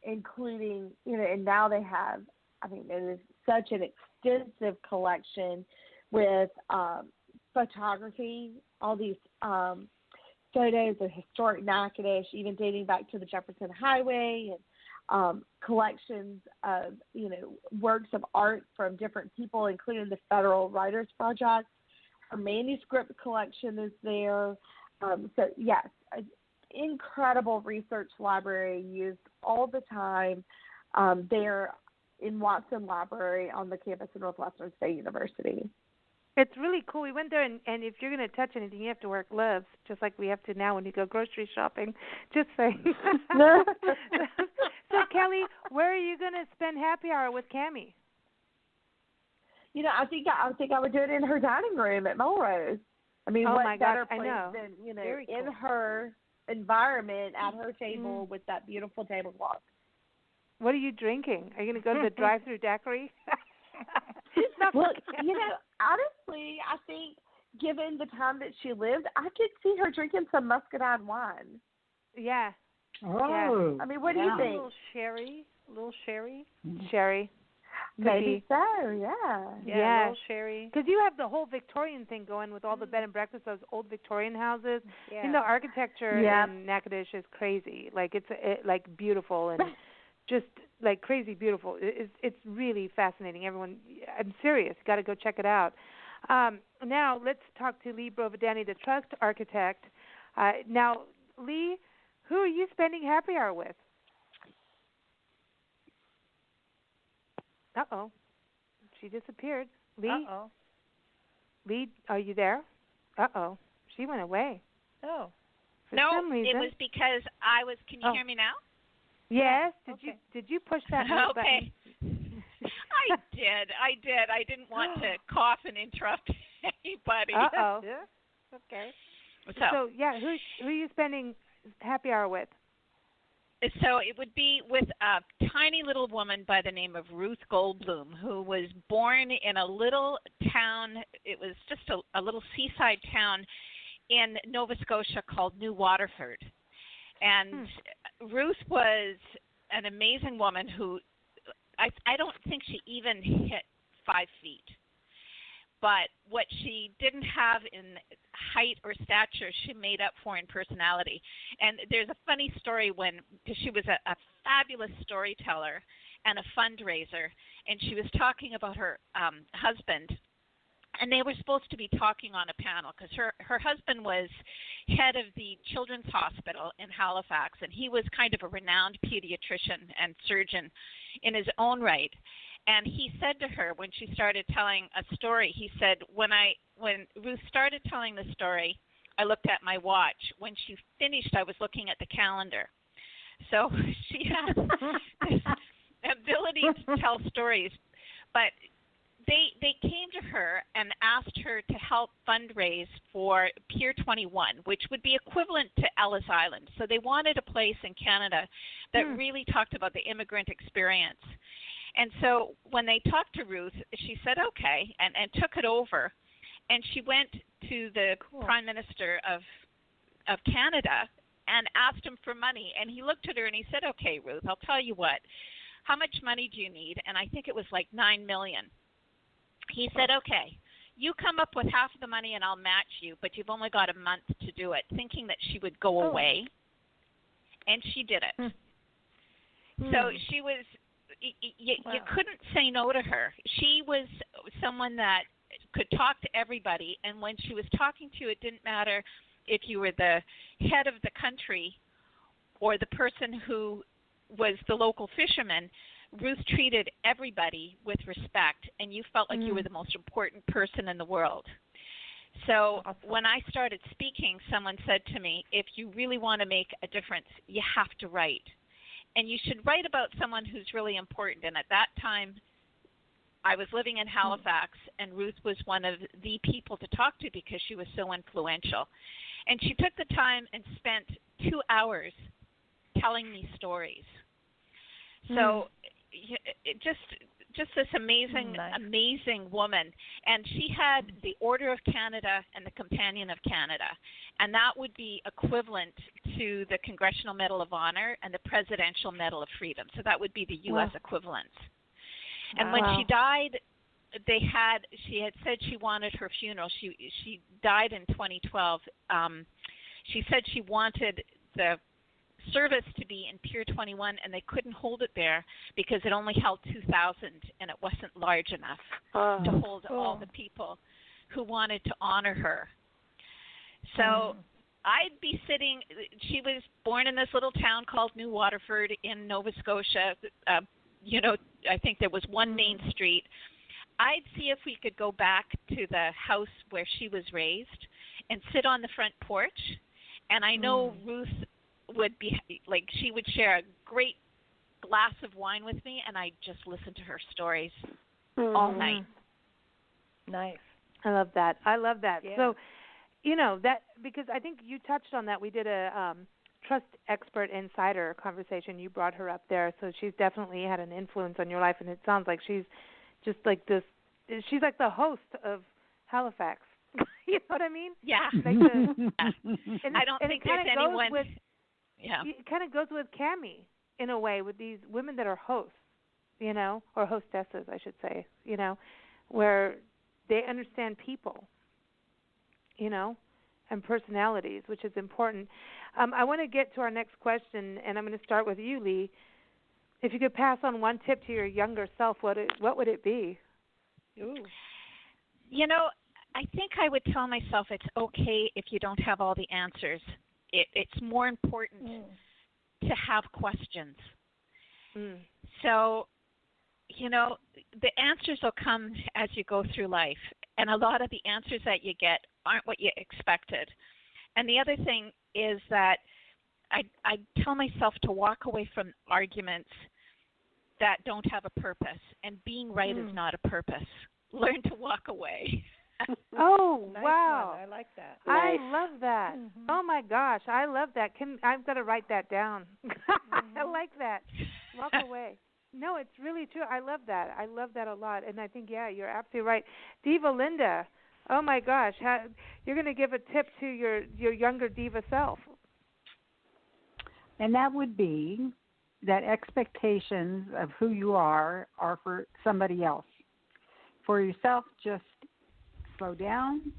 including, and now they have, it is such an extensive collection with photography, all these photos of historic Natchitoches, even dating back to the Jefferson Highway, and collections of, works of art from different people, including the Federal Writers Project. Her manuscript collection is there. So, yes, an incredible research library used all the time there in Watson Library on the campus of Northwestern State University.
It's really cool. We went there, and if you're going to touch anything, you have to wear gloves, just like we have to now when you go grocery shopping. Just saying. So, Kelly, where are you going to spend happy hour with Cammie?
I think I would do it in her dining room at Melrose. What better place than in her environment at her table with that beautiful tablecloth.
What are you drinking? Are you going to go to the drive-through daiquiri?
Well, honestly, I think given the time that she lived, I could see her drinking some muscadine wine.
Yeah.
Oh.
Yeah.
What do you think?
A little sherry.
Sherry.
Maybe so, yeah.
Yeah, a little sherry.
Because you have the whole Victorian thing going with all the bed and breakfast, those old Victorian houses.
Yeah.
And the architecture in Natchitoches is crazy. Like, it's like beautiful and just like crazy beautiful. It's really fascinating. Everyone, I'm serious. Got to go check it out. Now let's talk to Lea Brovedani, the trust architect. Now, Lea, who are you spending happy hour with? Uh-oh. She disappeared. Lea?
Uh-oh.
Lea, are you there? Uh-oh. She went away.
Oh.
For some reason.
it was because I was. Can you hear me now?
Yes.
Okay.
Did you push that mute
okay.
button?
I did. I didn't want to cough and interrupt anybody.
Uh-oh.
Yeah. Okay.
So who are you spending happy hour with?
So it would be with a tiny little woman by the name of Ruth Goldblum, who was born in a little town. It was just a little seaside town in Nova Scotia called New Waterford. And Ruth was an amazing woman who I don't think she even hit 5 feet. But what she didn't have in height or stature, she made up for in personality. And there's a funny story because she was a fabulous storyteller and a fundraiser, and she was talking about her husband. And they were supposed to be talking on a panel because her husband was head of the Children's Hospital in Halifax, and he was kind of a renowned pediatrician and surgeon in his own right. And he said to her when she started telling a story, he said, when Ruth started telling the story, I looked at my watch. When she finished, I was looking at the calendar. So she has this ability to tell stories. But they came to her and asked her to help fundraise for Pier 21, which would be equivalent to Ellis Island. So they wanted a place in Canada that really talked about the immigrant experience. And so when they talked to Ruth, she said, okay, and took it over. And she went to the Prime Minister of Canada and asked him for money. And he looked at her and he said, okay, Ruth, I'll tell you what. How much money do you need? And I think it was like $9 million. He said, okay, you come up with half of the money and I'll match you, but you've only got a month to do it, thinking that she would go away. And she did it. So she was... You couldn't say no to her. She was someone that could talk to everybody, and when she was talking to you, it didn't matter if you were the head of the country or the person who was the local fisherman. Ruth treated everybody with respect, and you felt like you were the most important person in the world. So when I started speaking, someone said to me, if you really want to make a difference, you have to write. And you should write about someone who's really important. And at that time, I was living in Halifax, and Ruth was one of the people to talk to because she was so influential. And she took the time and spent 2 hours telling me stories. So just this amazing, amazing woman. And she had the Order of Canada and the Companion of Canada. And that would be equivalent to the Congressional Medal of Honor and the Presidential Medal of Freedom. So that would be the U.S. equivalent. And when she died, she had said she wanted her funeral. She died in 2012. She said she wanted the service to be in Pier 21, and they couldn't hold it there because it only held 2,000, and it wasn't large enough to hold all the people who wanted to honor her. So I'd be sitting, she was born in this little town called New Waterford in Nova Scotia. I think there was one main street. I'd see if we could go back to the house where she was raised and sit on the front porch. And I know Ruth would be, like, she would share a great glass of wine with me, and I'd just listen to her stories all night.
Nice.
I love that.
Yeah.
So, that, because I think you touched on that. We did a trust expert insider conversation. You brought her up there, so she's definitely had an influence on your life, and it sounds like she's just like this. She's like the host of Halifax. You know what I mean?
Yeah.
Like
I don't think there's anyone.
It kind of goes with Cammie in a way, with these women that are hosts, or hostesses, I should say, where they understand people, and personalities, which is important. I want to get to our next question, and I'm going to start with you, Lee. If you could pass on one tip to your younger self, what would it be?
Ooh.
I think I would tell myself it's okay if you don't have all the answers. It's more important to have questions. So, the answers will come as you go through life. And a lot of the answers that you get aren't what you expected. And the other thing is that I tell myself to walk away from arguments that don't have a purpose, and being right is not a purpose. Learn to walk away.
Oh,
nice
wow.
One. I like that.
Nice. I love that. Mm-hmm. Oh, my gosh. I love that. I've got to write that down. I like that. Walk away. No, it's really true. I love that. I love that a lot. And I think, yeah, you're absolutely right. Diva Linda, oh, my gosh. You're going to give a tip to your younger Diva self.
And that would be that expectations of who you are for somebody else. For yourself, just slow down,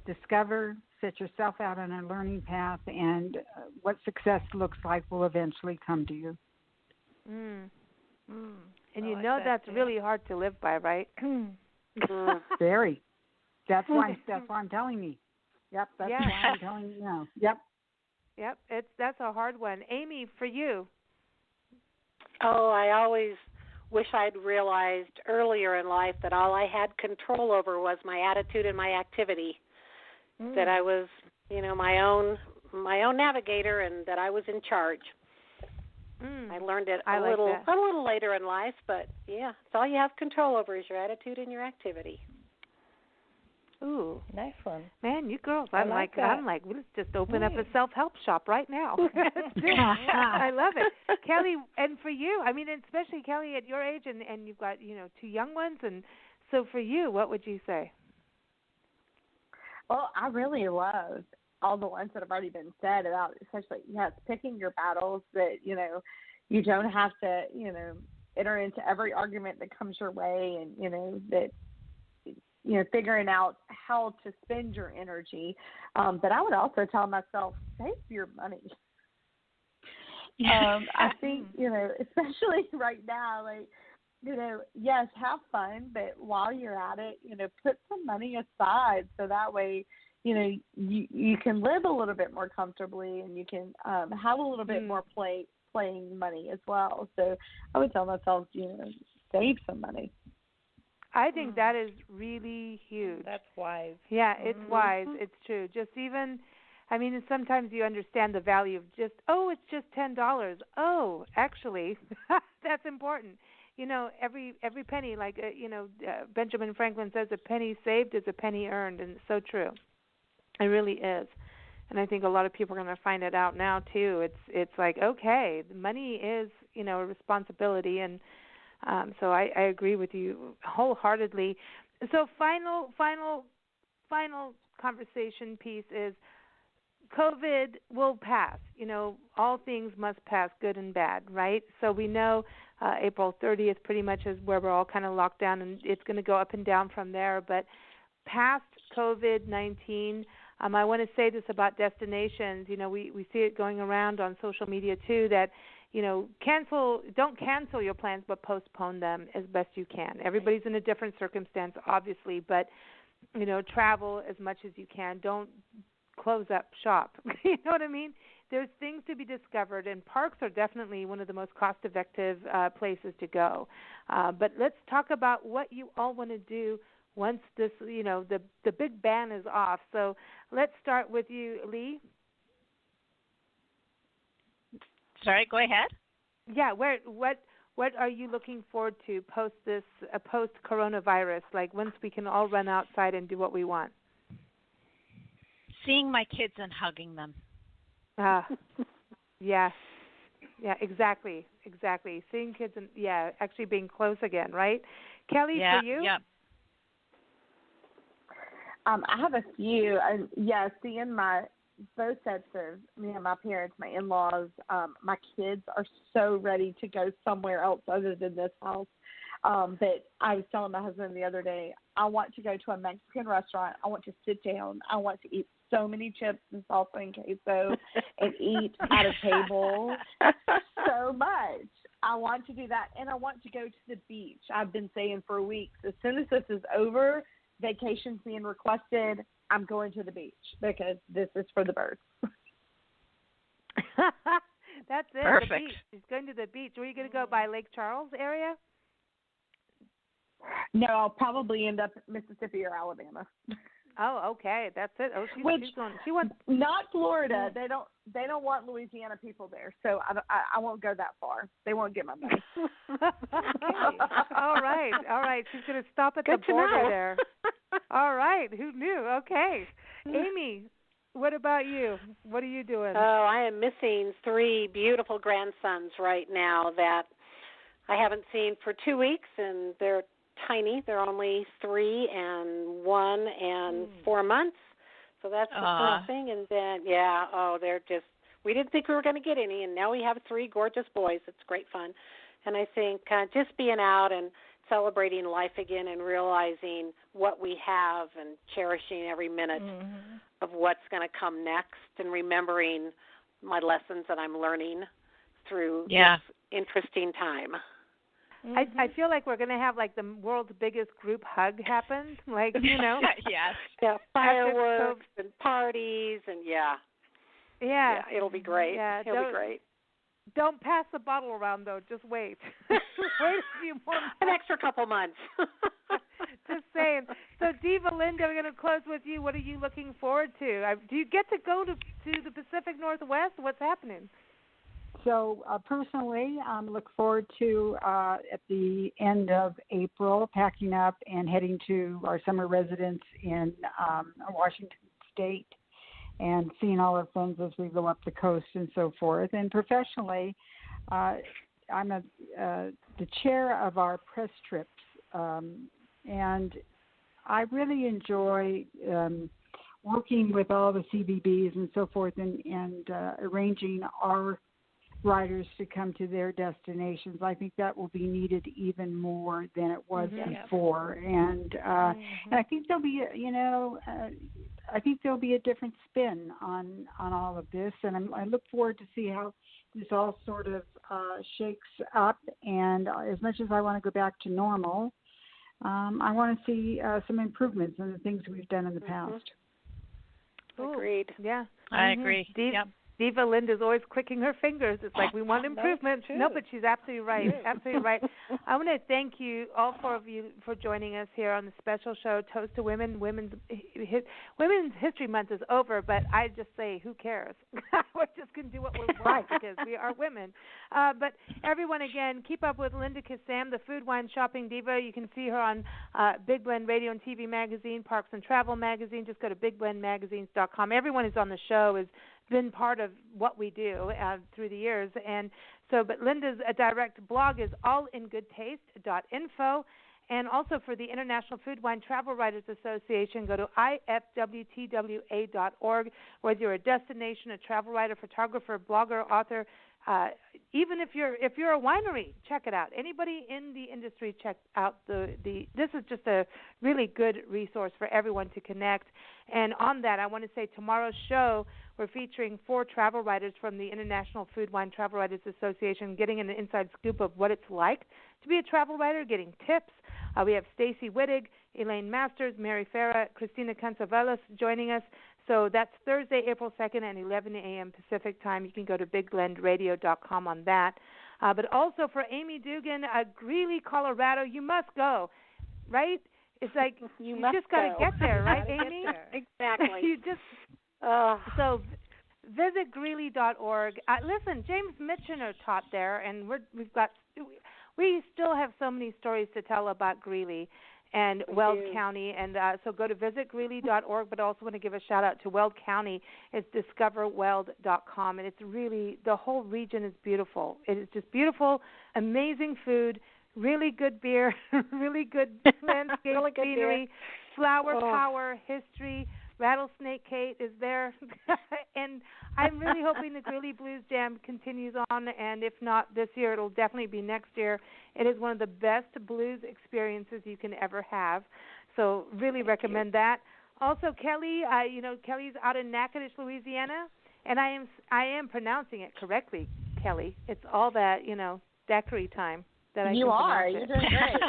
discover, set yourself out on a learning path, and what success looks like will eventually come to you.
And you know that's really hard to live by, right?
Very. That's why I'm telling you. Yep, that's why I'm telling you now. Yep.
Yep, that's a hard one. Amy, for you.
Oh, I always wish I'd realized earlier in life that all I had control over was my attitude and my activity. That I was, my own navigator, and that I was in charge. I learned it a little later in life, but yeah, it's all you have control over is your attitude and your activity.
Ooh,
nice one,
man! You girls, I'm like, let's just open up a self-help shop right now. I love it, Kelly. And for you, I mean, especially Kelly at your age, and you've got 2 young ones, and so for you, what would you say?
Well, I really love all the ones that have already been said about, especially picking your battles. That you don't have to enter into every argument that comes your way, and that. Figuring out how to spend your energy. But I would also tell myself, save your money. I think, especially right now, yes, have fun, but while you're at it, put some money aside so that way, you can live a little bit more comfortably, and you can have a little bit more playing money as well. So I would tell myself, save some money.
I think that is really huge.
That's wise.
Yeah, it's wise. It's true. Just even, sometimes you understand the value of it's just $10. Oh, actually, that's important. Every penny, Benjamin Franklin says, a penny saved is a penny earned, and it's so true. It really is. And I think a lot of people are going to find it out now too. It's like, okay, money is, a responsibility, and so I agree with you wholeheartedly. So final conversation piece is COVID will pass. All things must pass, good and bad, right? So we know April 30th pretty much is where we're all kind of locked down, and it's going to go up and down from there. But past COVID-19, I want to say this about destinations. We see it going around on social media too, that don't cancel your plans, but postpone them as best you can. Everybody's in a different circumstance, obviously, but, travel as much as you can. Don't close up shop. You know what I mean? There's things to be discovered, and parks are definitely one of the most cost-effective places to go. But let's talk about what you all want to do once this, the big ban is off. So let's start with you, Lee.
Sorry, go ahead.
Yeah, what are you looking forward to post coronavirus? Like once we can all run outside and do what we want.
Seeing my kids and hugging them.
Yeah, exactly. Seeing kids and actually being close again, right? Kelly, for you?
Yeah.
I have a few. Seeing both sets of me and my parents, my in-laws, my kids are so ready to go somewhere else other than this house. But I was telling my husband the other day, I want to go to a Mexican restaurant. I want to sit down. I want to eat so many chips and salsa and queso and eat at a table so much. I want to do that, and I want to go to the beach. I've been saying for weeks, as soon as this is over, vacations being requested, I'm going to the beach because this is for the birds.
That's it.
Perfect.
The beach. He's going to the beach. Were you going to go by Lake Charles area?
No, I'll probably end up in Mississippi or Alabama.
Oh, okay, that's it. Oh, she's going. She wants
not Florida. They don't want Louisiana people there, so I won't go that far. They won't get my money.
Okay. All right. She's going to stop at the border there. All right. Who knew? Okay. Amy, what about you? What are you doing?
Oh, I am missing 3 beautiful grandsons right now that I haven't seen for 2 weeks, and they're tiny. They're only 3 and 1 and 4 months. So that's the first thing. And then, they're just, we didn't think we were going to get any, and now we have 3 gorgeous boys. It's great fun. And I think just being out and celebrating life again and realizing what we have and cherishing every minute of what's going to come next and remembering my lessons that I'm learning through this interesting time.
I feel like we're going to have like the world's biggest group hug happen, like, you know.
Yes. Yeah, fireworks and parties and Yeah, it'll be great.
Yeah,
it'll be great.
Don't pass the bottle around, though. Just wait. Wait a few more months.
An extra couple months.
Just saying. So, Diva, Linda, we're going to close with you. What are you looking forward to? Do you get to go to the Pacific Northwest? What's happening?
So, personally, I look forward to, at the end of April, packing up and heading to our summer residence in Washington State and seeing all our friends as we go up the coast and so forth. And professionally, I'm the chair of our press trips, and I really enjoy working with all the CBBs and so forth and arranging our riders to come to their destinations. I think that will be needed even more than it was before, and I think there'll be, I think there'll be a different spin on all of this, and I look forward to see how this all sort of shakes up. And as much as I want to go back to normal, I want to see some improvements in the things we've done in the past.
Agreed.
Yeah,
I agree.
Diva Linda's always clicking her fingers. It's like we want improvement. No, but she's absolutely right. Absolutely right. I want to thank you, all 4 of you, for joining us here on the special show, Toast to Women. Women's History Month is over, but I just say, who cares? We're just going to do what we want because we are women. But everyone, again, keep up with Linda Kissam, the Food, Wine, Shopping Diva. You can see her on Big Blend Radio and TV Magazine, Parks and Travel Magazine. Just go to bigblendmagazines.com. Everyone who's on the show has been part of what we do through the years. And so, but Linda's direct blog is allingoodtaste.info. And also for the International Food, Wine, Travel Writers Association, go to ifwtwa.org. Whether you're a destination, a travel writer, photographer, blogger, author, even if you're a winery, check it out. Anybody in the industry, check out this is just a really good resource for everyone to connect. And on that, I want to say tomorrow's show, we're featuring 4 travel writers from the International Food, Wine, Travel Writers Association, getting an inside scoop of what it's like to be a travel writer, getting tips. We have Stacy Wittig, Elaine Masters, Mary Farah, Christina Cansavelos joining us. So that's Thursday, April 2nd at 11 a.m. Pacific time. You can go to bigblendradio.com on that. But also for Amy Dugan, Greeley, Colorado, you must go, right? It's like you just got to get there, right, Amy?
Exactly.
You just so visit Greeley.org. Listen, James Mitchener taught there, and we still have so many stories to tell about Greeley and Weld County, and so go to visitgreeley.org, but I also want to give a shout-out to Weld County. It's discoverweld.com, and it's really, the whole region is beautiful. It is just beautiful, amazing food, really good beer, really good landscape
really good
scenery, flower power, history. Rattlesnake Kate is there, and I'm really hoping the Greeley Blues Jam continues on, and if not this year, it'll definitely be next year. It is one of the best blues experiences you can ever have, so really recommend that. Also, Kelli, Kelly's out in Natchitoches, Louisiana, and I am pronouncing it correctly, Kelli. It's all that, daiquiri time that I can pronounce it.
You're doing great.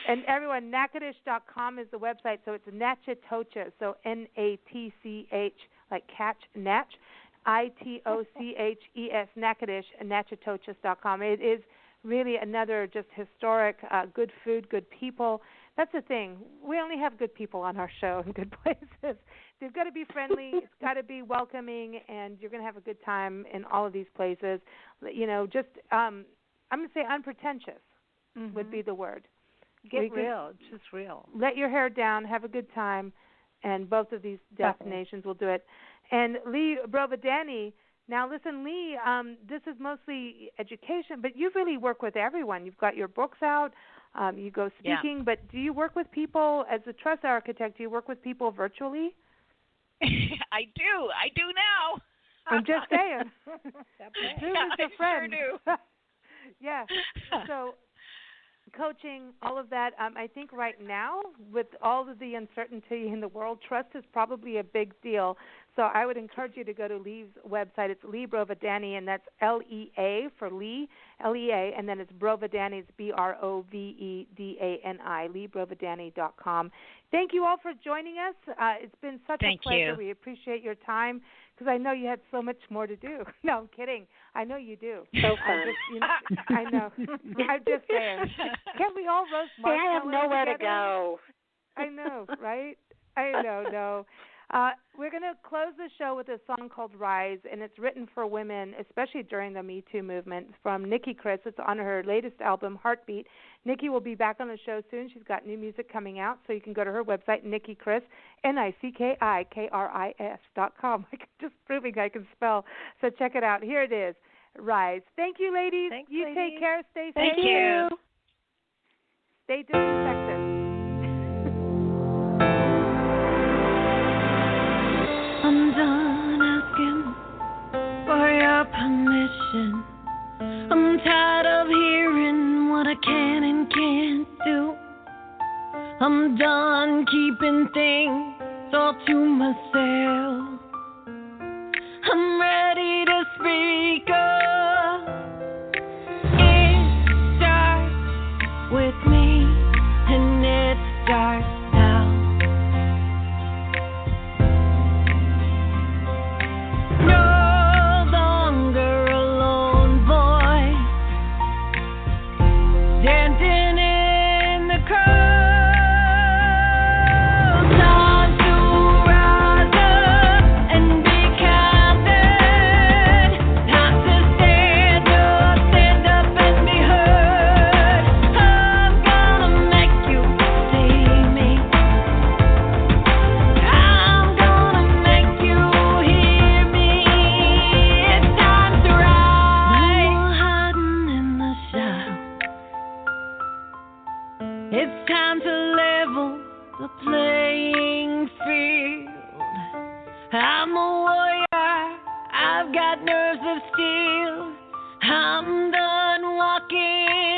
And everyone, Natchitoches.com is the website, so it's Natchitoches, so Natch, like catch, Natch, ITOCHES, Natchitoches, Natchitoches.com. It is really another just historic, good food, good people. That's the thing. We only have good people on our show in good places. They've got to be friendly. It's got to be welcoming, and you're going to have a good time in all of these places. You know, just I'm going to say unpretentious would be the word.
Get real, just real.
Let your hair down, have a good time, and both of these destinations will do it. And Lea Brovedani, now listen, Lea, this is mostly education, but you really work with everyone. You've got your books out. You go speaking, but do you work with people as a trust architect? Do you work with people virtually?
I do now.
I'm just saying. Zoom is your friend.
Sure do.
Yeah. So coaching, all of that. I think right now, with all of the uncertainty in the world, trust is probably a big deal. So I would encourage you to go to Lea's website. It's Lea Brovedani, and that's L-E-A for Lea, L-E-A, and then it's Brovedani, it's Brovedani, LeaBrovedani.com. Thank you all for joining us. It's been such a pleasure. We appreciate your time, because I know you had so much more to do. No, I'm kidding. I know you do.
So fun.
I know. I'm just saying. Can't we all roast marshmallows?
I have nowhere
together?
to go.
I know, right? I know, no. We're going to close the show with a song called Rise, and it's written for women, especially during the Me Too movement, from Nicki Kris. It's on her latest album, Heartbeat. Nicki will be back on the show soon. She's got new music coming out, so you can go to her website, Nicki Kris, NICKIKRIS.com. I'm just proving I can spell, so check it out. Here it is, Rise. Thank you, ladies.
Thanks,
you
ladies.
take care. Stay safe.
Thank you.
Stay disinfected.
I'm done asking for your permission. I'm tired of hearing what I can and can't do. I'm done keeping things all to myself. I'm ready to speak up. It starts with me, and it starts now. No longer a lone voice, dancing in the crowd. Time to rise up and be counted. Time to stand up and be heard. I'm gonna make you see me. I'm gonna make you hear me. It's time to rise. No more hiding in the shadows. It's time to level the playing field. I'm a warrior, I've got nerves of steel. I'm done walking